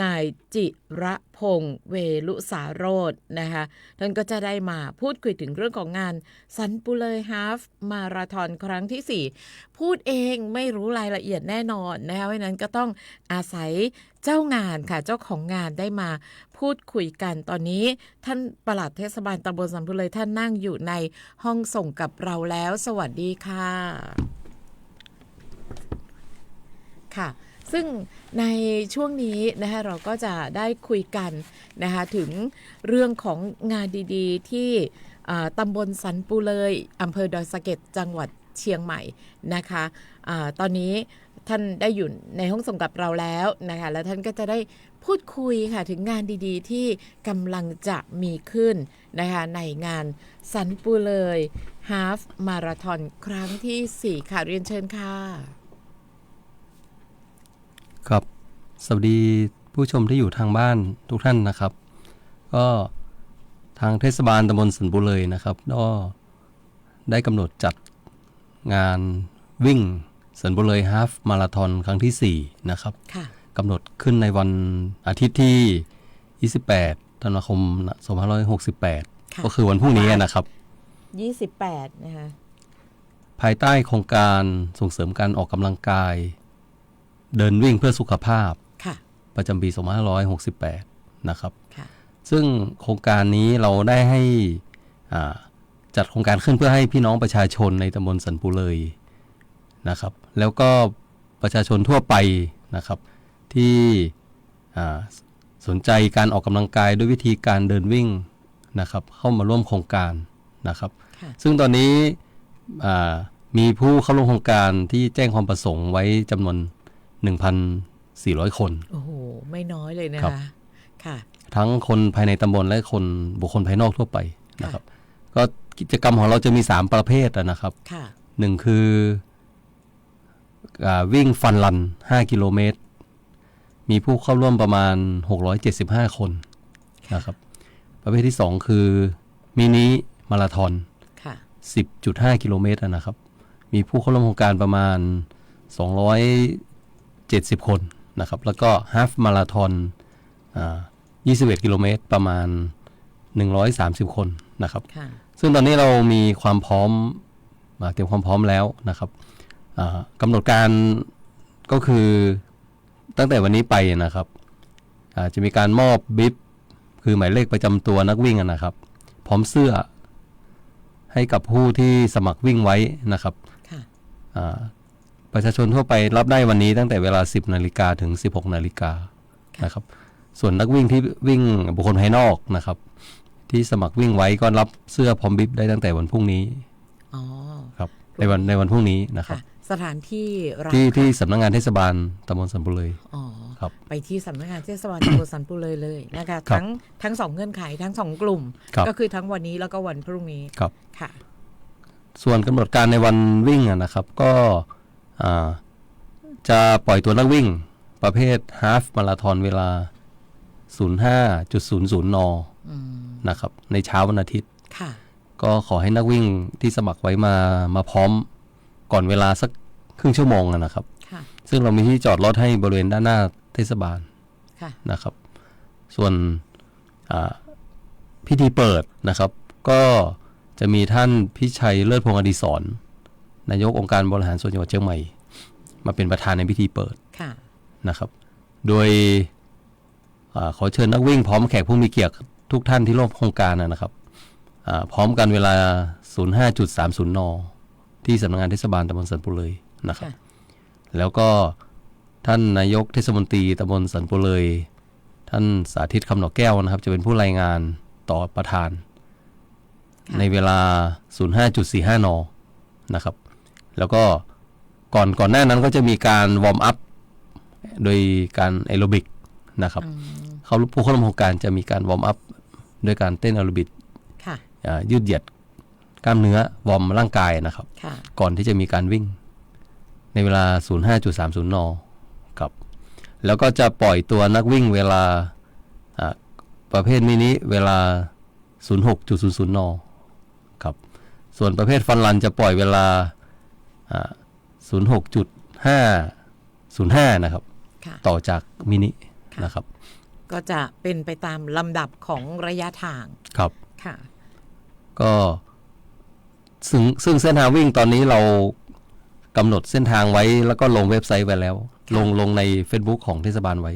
นายจิระพงษ์เวลุสาโรจน์นะคะท่านก็จะได้มาพูดคุยถึงเรื่องของงานสันปุเลยฮาล์ฟมาราธอนครั้งที่4พูดเองไม่รู้รายละเอียดแน่นอนนะคะเพราะนั้นก็ต้องอาศัยเจ้างานค่ะเจ้าของงานได้มาพูดคุยกันตอนนี้ท่านปลัดเทศบาลตำบลสันปุเลยท่านนั่งอยู่ในห้องส่งกับเราแล้วสวัสดีค่ะค่ะ ซึ่งในช่วงนี้นะคะเราก็จะได้คุยกันนะคะถึงเรื่องของงานดีๆที่ตำบลสันปูเลยอำเภอดอยสะเก็ดจังหวัดเชียงใหม่นะคะตอนนี้ท่านได้อยู่ในห้องส่งกับเราแล้วนะคะแล้วท่านก็จะได้พูดคุยค่ะถึงงานดีๆที่กำลังจะมีขึ้นนะคะในงานสันปูเลยฮาล์ฟมาราธอนครั้งที่4ค่ะเรียนเชิญค่ะครับสวัสดีผู้ชมที่อยู่ทางบ้านทุกท่านนะครับก็ทางเทศบาลตำบลสันปูเลยนะครับก็ได้กำหนดจัดงานวิ่งสันปูเลยฮาล์ฟมาราธอนครั้งที่4นะครับกำหนดขึ้นในวันอาทิตย์ที่28ธันวาคม2568ก็คือวันพรุ่งนี้นะครับ28นะคะภายใต้โครงการส่งเสริมการออกกำลังกายเดินวิ่งเพื่อสุขภาพประจำปี2568นะครับซึ่งโครงการนี้เราได้ให้จัดโครงการขึ้นเพื่อให้พี่น้องประชาชนในตำบลสันปูเลยนะครับแล้วก็ประชาชนทั่วไปนะครับที่สนใจการออกกำลังกายด้วยวิธีการเดินวิ่งนะครับเข้ามาร่วมโครงการนะครับซึ่งตอนนี้มีผู้เข้าร่วมโครงการที่แจ้งความประสงค์ไว้จำนวน 1,400 คนโอ้โหไม่น้อยเลยนะคะค่ะทั้งคนภายในตำบลและคนบุคคลภายนอกทั่วไปนะครับก็กิจกรรมของเราจะมี3ประเภทนะครับหนึ่งคือวิ่งฟันรัน5กิโลเมตรมีผู้เข้าร่วมประมาณ675คนนะครับประเภทที่2คือมินิมาราธอน 10.5 กิโลเมตรนะครับมีผู้เข้าร่วมโครงการประมาณ270คนนะครับแล้วก็ฮาล์ฟมาราธอน21 กิโลเมตรประมาณ130คนนะครับซึ่งตอนนี้เรามีความพร้อมเตรียมความพร้อมแล้วนะครับกำหนดการก็คือตั้งแต่วันนี้ไปนะครับจะมีการมอบบิ๊บคือหมายเลขประจำตัวนักวิ่งนะครับพร้อมเสื้อให้กับผู้ที่สมัครวิ่งไว้นะครับประชาชนทั่วไปรับได้วันนี้ตั้งแต่เวลา 10 นาฬิกาถึง 16 นาฬิกานะครับส่วนนักวิ่งที่วิ่งบุคคลภายนอกนะครับที่สมัครวิ่งไว้ก็รับเสื้อพร้อมบิ๊บได้ตั้งแต่วันพรุ่งนี้ครับในวันพรุ่งนี้นะครับสถานที่ที่สำนักงานเทศบาลตำบลสันปูเลยครับไปที่สำนักงานเทศบาลตำบลสันปูเลยนะคะทั้ง2เงื่อนไขทั้ง2กลุ่มก็คือทั้งวันนี้แล้วก็วันพรุ่งนี้ครับค่ะส่วนกำหนดการในวันวิ่งนะครับก็จะปล่อยตัวนักวิ่งประเภทฮาล์ฟมาราธอนเวลา 05.00 น.นะครับในเช้าวันอาทิตย์ก็ขอให้นักวิ่งที่สมัครไว้มาพร้อมก่อนเวลาสักครึ่งชั่วโมงนะครับซึ่งเรามีที่จอดรถให้บริเวณด้านหน้าเทศบาลนะครับส่วนพิธีเปิดนะครับก็จะมีท่านพิชัยเลิศพงษ์อดิศรนายกองค์การบริหารส่วนจังหวัดเชียงใหม่มาเป็นประธานในพิธีเปิดนะครับโดยขอเชิญนักวิ่งพร้อมแขกผู้มีเกียรติทุกท่านที่ร่วมโครงการนะครับพร้อมกันเวลา 05.30 น.ที่สำนักงานเทศบาลตำบลสันปูเลยนะครับแล้วก็ท่านนายกเทศมนตรีตำบลสันปูเลยท่านสาธิตคำหนอแก้วนะครับจะเป็นผู้รายงานต่อประธานในเวลา 05.45 น.นะครับแล้วก็ก่อนหน้านั้นก็จะมีการวอร์มอัพโดยการแอโรบิกนะครับผู้เข้าร่วมโครงการจะมีการวอร์มอัพด้วยการเต้นแอโรบิกยืดเหยียดกล้ามเนื้อวอร์มร่างกายนะครับก่อนที่จะมีการวิ่งในเวลา 05.30 น.ครับแล้วก็จะปล่อยตัวนักวิ่งเวลาประเภทมินิเวลา 06.00 น.ครับส่วนประเภทฟันรันจะปล่อยเวลา 06.505 นะครับต่อจากมินินะครับก็จะเป็นไปตามลำดับของระยะทางครับค่ะก็ซึ่งเส้นทางวิ่งตอนนี้เรากำหนดเส้นทางไว้แล้วก็ลงเว็บไซต์ไว้แล้วลงใน Facebook ของเทศบาลไว้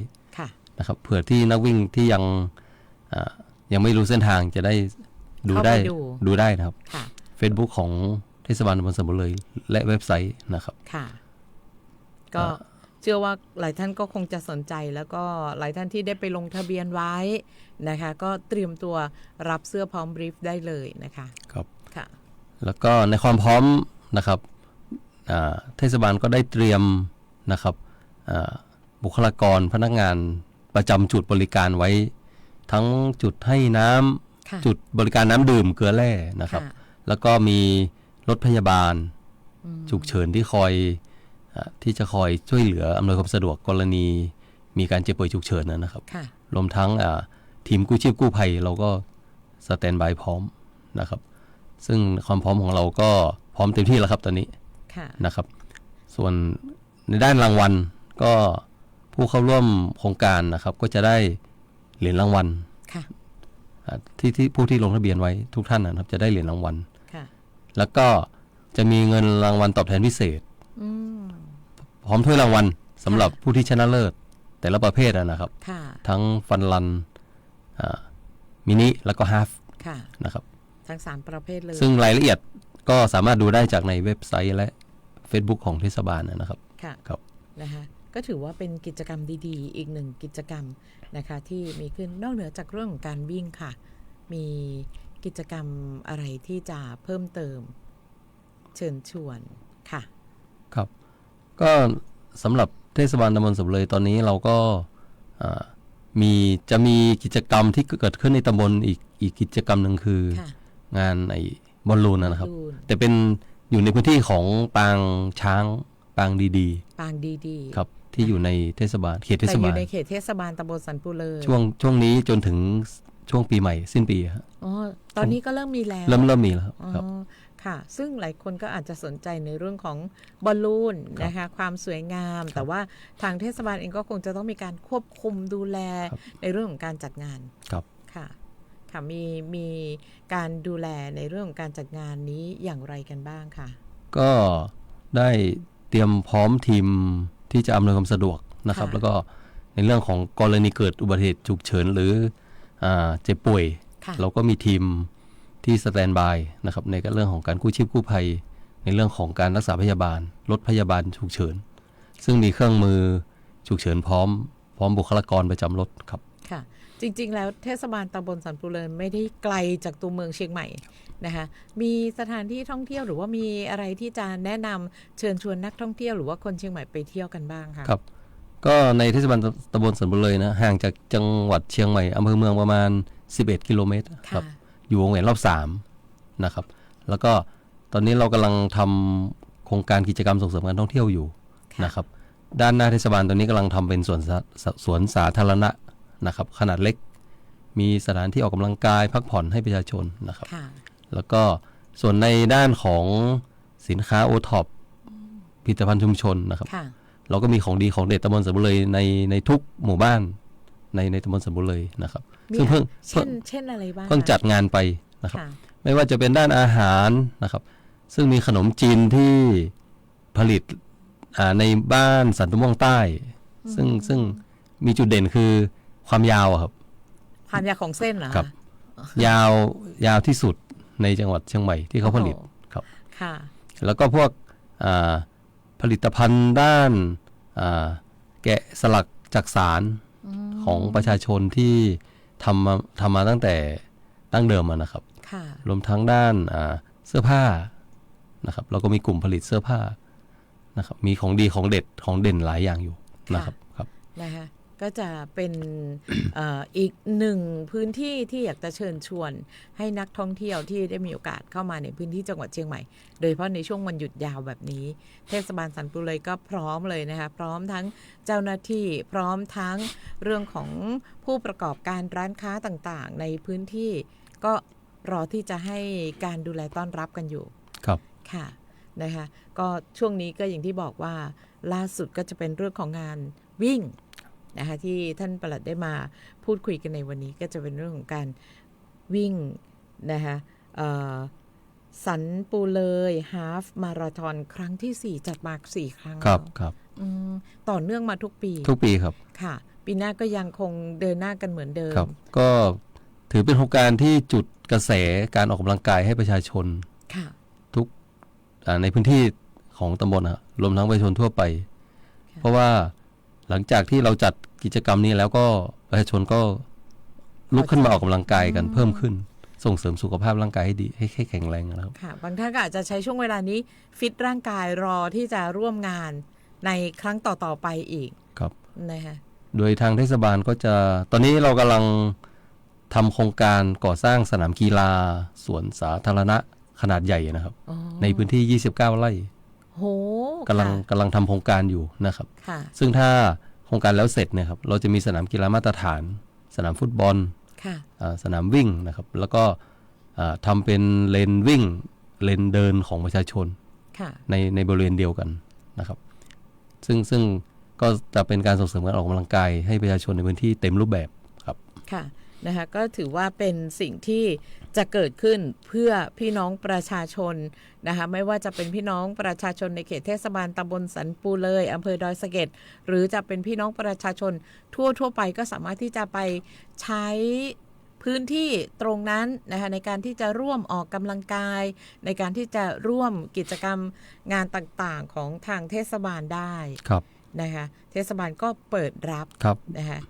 นะครับเผื่อที่นักวิ่งที่ยังไม่รู้เส้นทางจะได้ดูได้นะครับ Facebook ของเทศบาลตำบลสันปูเลยและเว็บไซต์นะครับค่ะก็ เชื่อว่าหลายท่านก็คงจะสนใจแล้วก็หลายท่านที่ได้ไปลงทะเบียนไว้นะคะก็เตรียมตัวรับเสื้อพร้อมบรีฟได้เลยนะคะครับค่ะ แล้วก็ในความพร้อมนะครับเทศบาลก็ได้เตรียมนะครับบุคลากรพนักงานประจำจุดบริการไว้ทั้งจุดให้น้ำจุดบริการน้ำดื่มเกลือแร่นะครับแล้วก็มีรถพยาบาลฉุกเฉินที่จะคอยช่วยเหลืออำนวยความสะดวกกรณีมีการเจ็บป่วยฉุกเฉินนะครับรวมทั้งทีมกู้ชีพกู้ภัยเราก็สแตนบายพร้อมนะครับซึ่งความพร้อมของเราก็พร้อมเต็มที่แล้วครับตอนนี้นะครับส่วนในด้านรางวัลก็ผู้เข้าร่วมโครงการนะครับก็จะได้เหรียญรางวัลที่ผู้ที่ลงทะเบียนไว้ทุกท่านนะครับจะได้เหรียญรางวัลแล้วก็จะมีเงินรางวัลตอบแทนพิเศษพร้อมถ้วยรางวัลสำหรับผู้ที่ชนะเลิศแต่ละประเภทนะครับทั้งฟันรันมินิแล้วก็ฮาฟนะครับทั้ง3ประเภทเลยซึ่งรายละเอียดก็สามารถดูได้จากในเว็บไซต์และ Facebook ของเทศบาลนะครับครับนะคะก็ถือว่าเป็นกิจกรรมดีๆอีกหนึ่งกิจกรรมนะคะที่มีขึ้นนอกเหนือจากเรื่องของการวิ่งค่ะมีกิจกรรมอะไรที่จะเพิ่มเติมเชิญชวนค่ะครับก็สำหรับเทศบาลตำบลสำเลยตอนนี้เราก็จะมีกิจกรรมที่เกิดขึ้นในตำบลอีกกิจกรรมหนึ่งคืองานบอลลูนนะครับแต่เป็นอยู่ในพื้นที่ของปางช้างปางดีครับที่อยู่ในเทศบาลเขตเทศบาลอยู่ในเขตเทศบาลตำบลสันปูเลยช่วงนี้จนถึงช่วงปีใหม่สิ้นปีครับตอนนี้ก็เริ่มมีแล้วเริ่มมีแล้วครับค่ะซึ่งหลายคนก็อาจจะสนใจในเรื่องของบอลลูนนะคะความสวยงามแต่ว่าทางเทศบาลเองก็คงจะต้องมีการควบคุมดูแลในเรื่องของการจัดงานค่ะมีการดูแลในเรื่องของการจัดงานนี้อย่างไรกันบ้างค่ะก็ได้เตรียมพร้อมทีมที่จะอำนวยความสะดวกนะครับแล้วก็ในเรื่องของกรณีเกิดอุบัติเหตุฉุกเฉินหรือเจ็บป่วยเราก็มีทีมที่สแตนบายนะครับในเรื่องของการกู้ชีพกู้ภัยในเรื่องของการรักษาพยาบาลรถพยาบาลฉุกเฉินซึ่งมีเครื่องมือฉุกเฉินพร้อมบุคลากรประจำรถครับค่ะจริงๆแล้วเทศบาลตำบลสันปูเรินไม่ได้ไกลจากตัวเมืองเชียงใหม่นะคะมีสถานที่ท่องเที่ยวหรือว่ามีอะไรที่จะแนะนำเชิญชวนนักท่องเที่ยวหรือว่าคนเชียงใหม่ไปเที่ยวกันบ้างคะครับก็ในเทศบาลตำบลสันปูเรินนะห่างจากจังหวัดเชียงใหม่อำเภอเมืองประมาณ11 กิโลเมตรครับอยู่วงแหวนรอบ3นะครับแล้วก็ตอนนี้เรากำลังทำโครงการกิจกรรมส่งเสริมการท่องเที่ยวอยู่นะครับด้านหน้าเทศบาลตอนนี้กำลังทำเป็นสวนสาธารณะนะครับขนาดเล็กมีสถานที่ออกกำลังกายพักผ่อนให้ประชาชนนะครับแล้วก็ส่วนในด้านของสินค้าโอท็อปผลิตภัณฑ์ชุมชนนะครับเราก็มีของดีของเด็ดตำบลสันปูเลยในทุกหมู่บ้านในตำบลสันปูเลยนะครับซึ่งเช่นอะไรบ้างเพิ่งจัดงานไปนะครับไม่ว่าจะเป็นด้านอาหารนะครับซึ่งมีขนมจีนที่ผลิตในบ้านสันตุม่วงใต้ซึ่งมีจุดเด่นคือความยาวครับความยาวของเส้นเหรอครับยาวที่สุดในจังหวัดเชียงใหม่ที่เขาผลิตครับค่ะแล้วก็พวกผลิตภัณฑ์ด้านแกะสลักจักสานของประชาชนที่ทำมาตั้งแต่ดั้งเดิมนะครับรวมทั้งด้านเสื้อผ้านะครับเราก็มีกลุ่มผลิตเสื้อผ้านะครับมีของดีของเด็ดของเด่นหลายอย่างอยู่นะครับนะคะก็จะเป็น อีกหนึ่งพื้นที่ที่อยากจะเชิญชวนให้นักท่องเที่ยวที่ได้มีโอกาสเข้ามาในพื้นที่จังหวัดเชียงใหม่โดยเฉพาะในช่วงวันหยุดยาวแบบนี้เทศบาลสันปูเลยก็พร้อมเลยนะคะพร้อมทั้งเจ้าหน้าที่พร้อมทั้งเรื่องของผู้ประกอบการร้านค้าต่างๆในพื้นที่ก็รอที่จะให้การดูแลต้อนรับกันอยู่ครับค่ะนะคะก็ช่วงนี้ก็อย่างที่บอกว่าล่าสุดก็จะเป็นเรื่องของงานวิ่งนะคะที่ท่านปลัดได้มาพูดคุยกันในวันนี้ก็จะเป็นเรื่องของการวิ่งนะคะสันปูเลยฮาฟมาราธอนครั้งที่4จัดมา4ครั้งครับต่อเนื่องมาทุกปีครับค่ะปีหน้าก็ยังคงเดินหน้ากันเหมือนเดิมครับก็ถือเป็นโครงการที่จุดกระแสการออกกำลังกายให้ประชาชนทุกในพื้นที่ของตำบลรวมทั้งประชาชนทั่วไป เพราะว่าหลังจากที่เราจัดกิจกรรมนี้แล้วก็ประชาชนก็ลุกขึ้นมาออกกำลังกายกันเพิ่มขึ้นส่งเสริมสุขภาพร่างกายให้ดีให้แข็งแรงนะครับค่ะบางท่านก็อาจจะใช้ช่วงเวลานี้ฟิตร่างกายรอที่จะร่วมงานในครั้งต่อๆไปอีกครับนะคะโดยทางเทศบาลก็จะตอนนี้เรากำลังทำโครงการก่อสร้างสนามกีฬาสวนสาธารณะขนาดใหญ่นะครับในพื้นที่29 ไร่โหกำลังทำโครงการอยู่นะครับค่ะซึ่งถ้าโครงการแล้วเสร็จเนี่ยครับเราจะมีสนามกีฬามาตรฐานสนามฟุตบอลสนามวิ่งนะครับแล้วก็ทำเป็นเลนวิ่งเลนเดินของประชาชนในบริเวณเดียวกันนะครับซึ่งก็จะเป็นการส่งเสริมการออกกำลังกายให้ประชาชนในพื้นที่เต็มรูปแบบครับค่ะนะคะก็ถือว่าเป็นสิ่งที่จะเกิดขึ้นเพื่อพี่น้องประชาชนนะคะไม่ว่าจะเป็นพี่น้องประชาชนในเขตเทศบาลตำบลสันปูเลยอำเภอดอยสะเก็ดหรือจะเป็นพี่น้องประชาชนทั่วไปก็สามารถที่จะไปใช้พื้นที่ตรงนั้นนะคะในการที่จะร่วมออกกำลังกายในการที่จะร่วมกิจกรรมงานต่างๆของทางเทศบาลได้นะคะเทศบาลก็เปิดรับนะคะ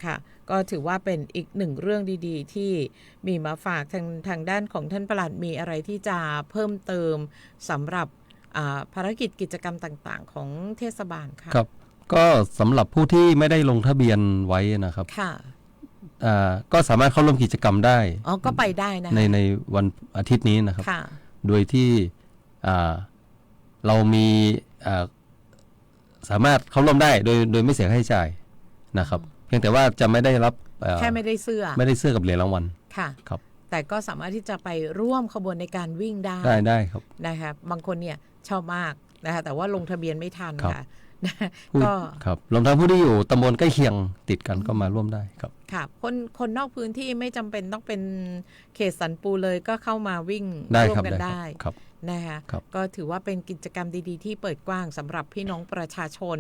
ค่ะก็ถือว่าเป็นอีกหนึ่งเรื่องดีๆที่มีมาฝากทางด้านของท่านปลัดมีอะไรที่จะเพิ่มเติมสำหรับภารกิจกิจกรรมต่างๆของเทศบาลค่ะครับก็สำหรับผู้ที่ไม่ได้ลงทะเบียนไว้นะครับค่ะก็สามารถเข้าร่วมกิจกรรมได้ก็ไปได้นะในวันอาทิตย์นี้นะครับโดยที่เรามีสามารถเข้าร่วมได้โดยไม่เสียค่าใช้จ่ายนะครับเพียงแต่ว่าจะไม่ได้รับแค่ไม่ได้เสื้อกับเหรียญรางวัลค่ะครับแต่ก็สามารถที่จะไปร่วมขบวนในการวิ่งได้ครับนะคะบางคนเนี่ยชอบมากนะคะแต่ว่าลงทะเบียนไม่ทันค่ะก็ครับรวมทั้งผู้ที่อยู่ตำบลใกล้เคียงติดกันก็มาร่วมได้ครับค่ะคนนอกพื้นที่ไม่จำเป็นต้องเป็นเขตสันปูเลยก็เข้ามาวิ่งร่วมกันได้นะคะก็ถือว่าเป็นกิจกรรมดีๆที่เปิดกว้างสำหรับพี่น้องประชาชน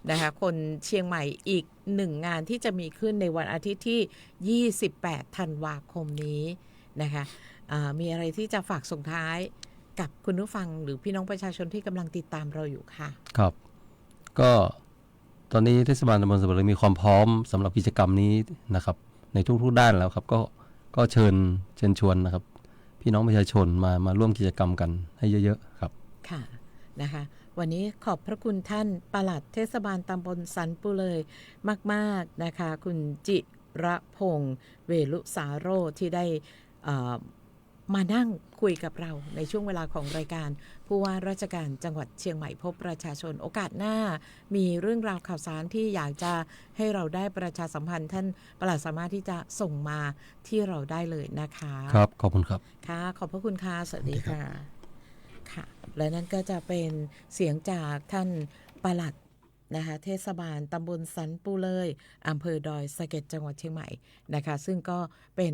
นะคะคนเชียงใหม่อีกหนึ่งงานที่จะมีขึ้นในวันอาทิตย์ที่28 ธันวาคมนี้นะคะมีอะไรที่จะฝากส่งท้ายกับคุณผู้ฟังหรือพี่น้องประชาชนที่กำลังติดตามเราอยู่ค่ะครับก็ตอนนี้เทศบาลตำบลสันปูเลยมีความพร้อมสำหรับกิจกรรมนี้นะครับในทุกๆด้านแล้วครับก็เชิญชวนนะครับพี่น้องประชาชนมาร่วมกิจกรรมกันให้เยอะๆครับค่ะนะคะวันนี้ขอบพระคุณท่านปลัดเทศบาลตำบลสันปูเลยมากๆนะคะคุณจิระพงษ์เวลุสาโรที่ได้มานั่งคุยกับเราในช่วงเวลาของรายการผู้ว่าราชการจังหวัดเชียงใหม่พบประชาชนโอกาสหน้ามีเรื่องราวข่าวสารที่อยากจะให้เราได้ประชาสัมพันธ์ท่านปลัดสามารถที่จะส่งมาที่เราได้เลยนะคะครับขอบคุณครับค่ะขอบพระคุณค่ะสวัสดีค่ะค่ะและนั่นก็จะเป็นเสียงจากท่านปลัดนะคะเทศบาลตำบลสันปูเลยอำเภอดอยสะเก็ดจังหวัดเชียงใหม่นะคะซึ่งก็เป็น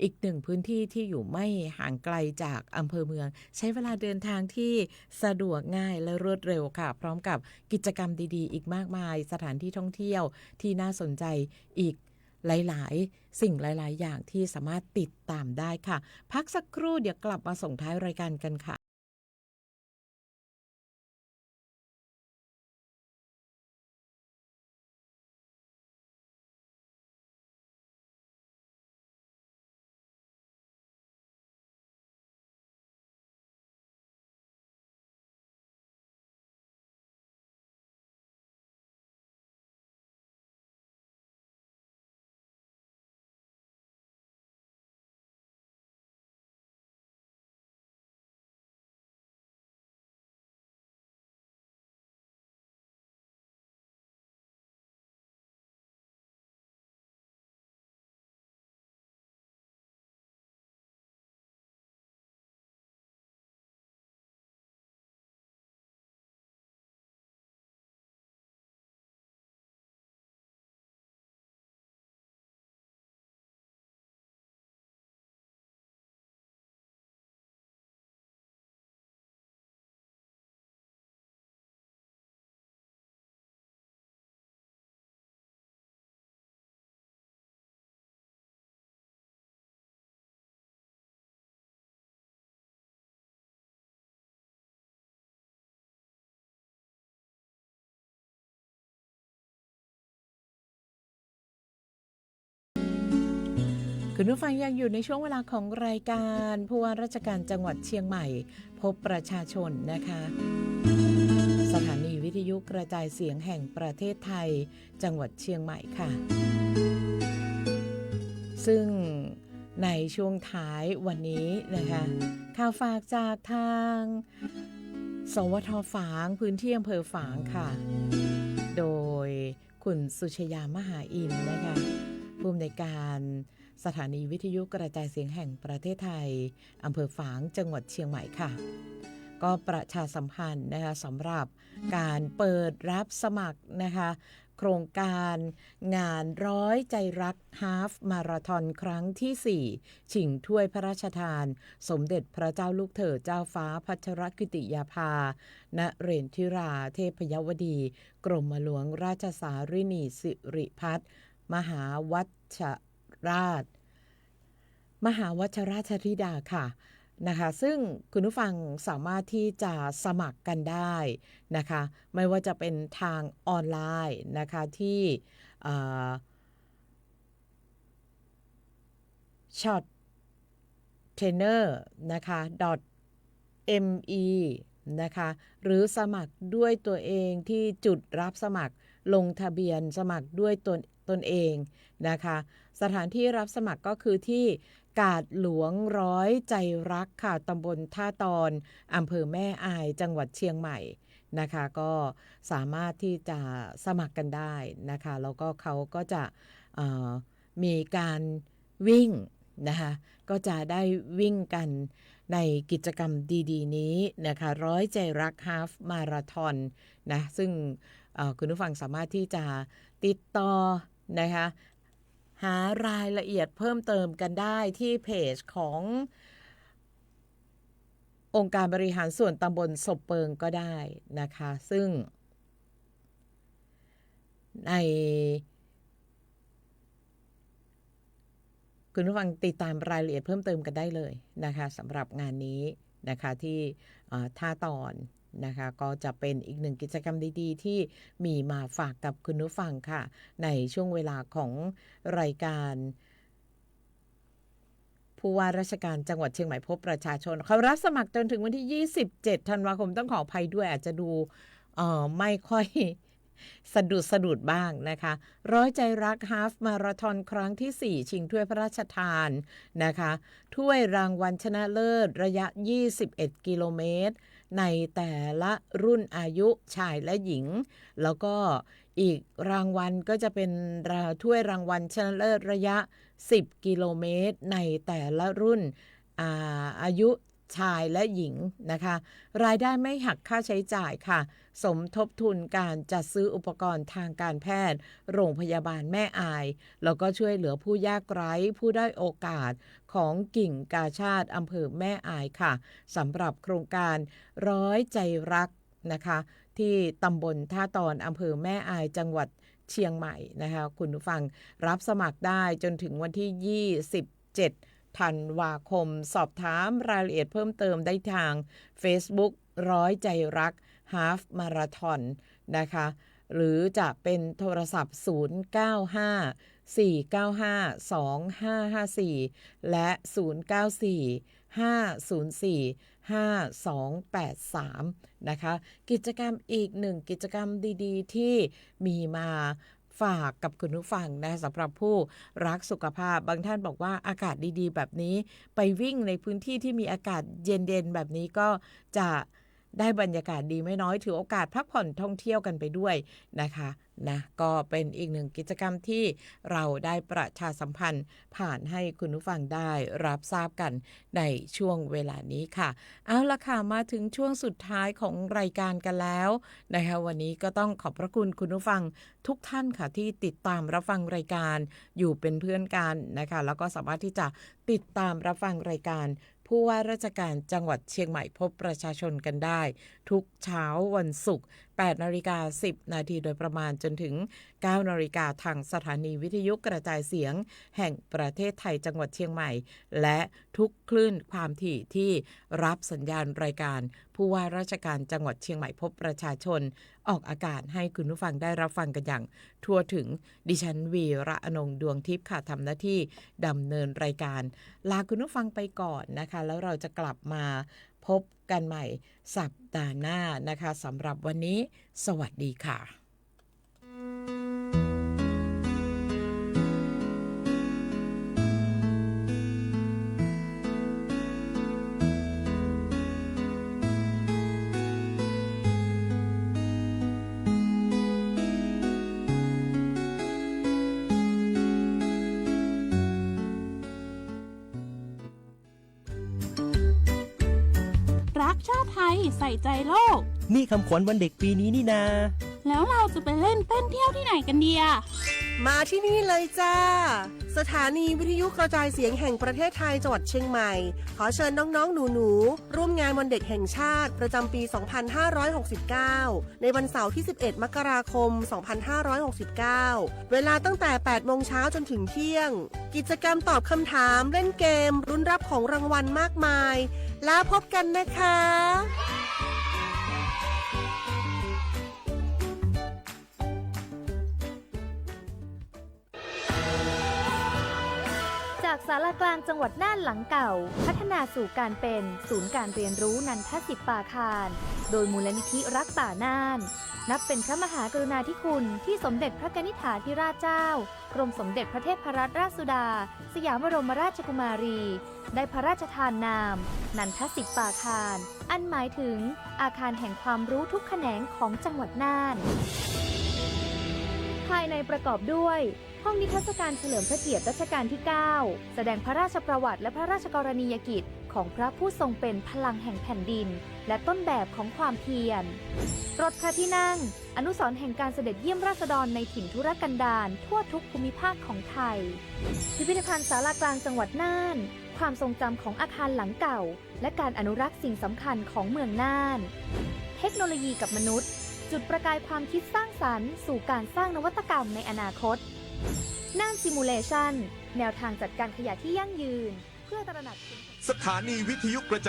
อีกหนึ่งพื้นที่ที่อยู่ไม่ห่างไกลจากอำเภอเมืองใช้เวลาเดินทางที่สะดวกง่ายและรวดเร็วค่ะพร้อมกับกิจกรรมดีๆอีกมากมายสถานที่ท่องเที่ยวที่น่าสนใจอีกหลายๆสิ่งหลายๆอย่างที่สามารถติดตามได้ค่ะพักสักครู่เดี๋ยวกลับมาส่งท้ายรายการกันค่ะ คุณผู้ฟังยังอยู่ในช่วงเวลาของรายการผู้ว่าราชการจังหวัดเชียงใหม่พบประชาชนนะคะสถานีวิทยุกระจายเสียงแห่งประเทศไทยจังหวัดเชียงใหม่ค่ะซึ่งในช่วงท้ายวันนี้นะคะข่าวฝากจากทางสวท.ฝางพื้นที่อำเภอฝางค่ะโดยคุณสุชยามหาอินทร์นะคะผู้อำนวยการสถานีวิทยุกระจายเสียงแห่งประเทศไทยอำเภอฝางจังหวัดเชียงใหม่ค่ะก็ประชาสัมพันธ์นะคะสำหรับการเปิดรับสมัครนะคะโครงการงานร้อยใจรักฮาล์ฟมาราธอนครั้งที่4ชิงถ้วยพระราชทานสมเด็จพระเจ้าลูกเธอเจ้าฟ้าพัชรกิติยาภานเรนทิราเทพยวดีกรมหลวงราชสารินีสิริพัฒน์มหาวัชราชธิดาค่ะนะคะซึ่งคุณผู้ฟังสามารถที่จะสมัครกันได้นะคะไม่ว่าจะเป็นทางออนไลน์นะคะที่shottrainer นะคะ .me นะคะหรือสมัครด้วยตัวเองที่จุดรับสมัครลงทะเบียนสมัครด้วยตนเองนะคะสถานที่รับสมัครก็คือที่กาดหลวงร้อยใจรักค่ะตำบลท่าตอนอำเภอแม่อายจังหวัดเชียงใหม่นะคะก็สามารถที่จะสมัครกันได้นะคะแล้วก็เขาก็จะมีการวิ่งนะคะก็จะได้วิ่งกันในกิจกรรมดีๆนี้นะคะร้อยใจรักฮาล์ฟมาราธอนนะซึ่งคุณผู้ฟังสามารถที่จะติดต่อนะคะหารายละเอียดเพิ่มเติมกันได้ที่เพจขององค์การบริหารส่วนตำบลศพเปิงก็ได้นะคะซึ่งในคุณผู้ฟังติดตามรายละเอียดเพิ่มเติมกันได้เลยนะคะสำหรับงานนี้นะคะที่ท่าตอนนะคะก็จะเป็นอีกหนึ่งกิจกรรมดีๆที่มีมาฝากกับคุณผู้ฟังค่ะในช่วงเวลาของรายการผู้ว่าราชการจังหวัดเชียงใหม่พบประชาชนเขารับสมัครจนถึงวันที่27ธันวาคมต้องขออภัยด้วยอาจจะดูไม่ค่อยสะดุดบ้างนะคะร้อยใจรักฮาล์ฟมาราธอนครั้งที่4ชิงถ้วยพระราชทานนะคะถ้วยรางวัลชนะเลิศระยะ21กิโลเมตรในแต่ละรุ่นอายุชายและหญิงแล้วก็อีกรางวัลก็จะเป็นถ้วยรางวัลชนะเลิศระยะ10กิโลเมตรในแต่ละรุ่นอายุชายและหญิงนะคะรายได้ไม่หักค่าใช้จ่ายค่ะสมทบทุนการจัดซื้ออุปกรณ์ทางการแพทย์โรงพยาบาลแม่อายแล้วก็ช่วยเหลือผู้ยากไร้ผู้ด้อยโอกาสของกิ่งกาชาติอำเภอแม่อายค่ะสำหรับโครงการร้อยใจรักนะคะที่ตำบลท่าตอนอำเภอแม่อายจังหวัดเชียงใหม่นะคะคุณผู้ฟังรับสมัครได้จนถึงวันที่27ธันวาคมสอบถามรายละเอียดเพิ่มเติมได้ทาง Facebook ร้อยใจรักฮาล์ฟมาราธอนนะคะหรือจะเป็นโทรศัพท์095-495-2554และ094-504-5283นะคะกิจกรรมอีกหนึ่งกิจกรรมดีๆที่มีมาฝากกับคุณผู้ฟังนะสำหรับผู้รักสุขภาพบางท่านบอกว่าอากาศดีๆแบบนี้ไปวิ่งในพื้นที่ที่มีอากาศเย็นๆแบบนี้ก็จะได้บรรยากาศดีไม่น้อยถือโอกาสพักผ่อนท่องเที่ยวกันไปด้วยนะคะนะก็เป็นอีกหนึ่งกิจกรรมที่เราได้ประชาสัมพันธ์ผ่านให้คุณผู้ฟังได้รับทราบกันในช่วงเวลานี้ค่ะเอาละค่ะมาถึงช่วงสุดท้ายของรายการกันแล้วนะคะวันนี้ก็ต้องขอบพระคุณคุณผู้ฟังทุกท่านค่ะที่ติดตามรับฟังรายการอยู่เป็นเพื่อนกันนะคะแล้วก็สามารถที่จะติดตามรับฟังรายการผู้ว่าราชการจังหวัดเชียงใหม่พบประชาชนกันได้ทุกเช้าวันศุกร์ 8:10 น.โดยประมาณจนถึง 9:00 น.ทางสถานีวิทยุกระจายเสียงแห่งประเทศไทยจังหวัดเชียงใหม่และทุกคลื่นความถี่ที่รับสัญญาณรายการผู้ว่าราชการจังหวัดเชียงใหม่พบประชาชน ออกอากาศให้คุณผู้ฟังได้รับฟังกันอย่างทั่วถึงดิฉันวีระอนงค์ดวงทิพย์ค่ะทำหน้าที่ดำเนินรายการลาคุณผู้ฟังไปก่อนนะคะแล้วเราจะกลับมาพบกันใหม่สัปดาห์หน้านะคะสำหรับวันนี้สวัสดีค่ะรักชาติไทยใส่ใจโลก นี่คำขวัญวันเด็กปีนี้นี่นา แล้วเราจะไปเล่นเต้นเที่ยวที่ไหนกันดีอะ มาที่นี่เลยจ้าสถานีวิทยุกระจายเสียงแห่งประเทศไทยจังหวัดเชียงใหม่ขอเชิญน้องๆหนูๆร่วมงานวันเด็กแห่งชาติประจำปี 2569 ในวันเสาร์ที่ 11 มกราคม 2569 เวลาตั้งแต่ 8 โมงเช้าจนถึงเที่ยงกิจกรรมตอบคำถามเล่นเกมรุ้นรับของรางวัลมากมายแล้วพบกันนะคะ จากศาลากลางจังหวัดน่านหลังเก่าพัฒนาสู่การเป็นศูนย์การเรียนรู้นันทศิษย์ป่าคารโดยมูลนิธิรักป่าน่านนับเป็นพระมหากรุณาธิคุณที่สมเด็จพระกนิษฐาธิราชเจ้ากรมสมเด็จพระเทพรัตนราชสุดาสยามบรมราชกุมารีได้พระราชทานนามนันทศิษย์ป่าคารอันหมายถึงอาคารแห่งความรู้ทุกแขนงของจังหวัดน่านภายในประกอบด้วยห้องนิทรรศการเฉลิมพระเกียรติรัชกาลที่ 9 แสดงพระราชประวัติและพระราชกรณียกิจของพระผู้ทรงเป็นพลังแห่งแผ่นดินและต้นแบบของความเพียรรถพระที่นั่งอนุสรณ์แห่งการเสด็จเยี่ยมราษฎรในถิ่นทุรกันดารทั่วทุกภูมิภาคของไทยพิพิธภัณฑ์ศาลากลางจังหวัดน่านความทรงจำของอาคารหลังเก่าและการอนุรักษ์สิ่งสำคัญของเมืองน่านเทคโนโลยีกับมนุษย์จุดประกายความคิดสร้างสรรค์สู่การสร้างนวัตกรรมในอนาคตน่านซิมูเลชันแนวทางจัดการขยะที่ยั่งยืนเพื่อตระหนักถึงสถานีวิทยุกระจาย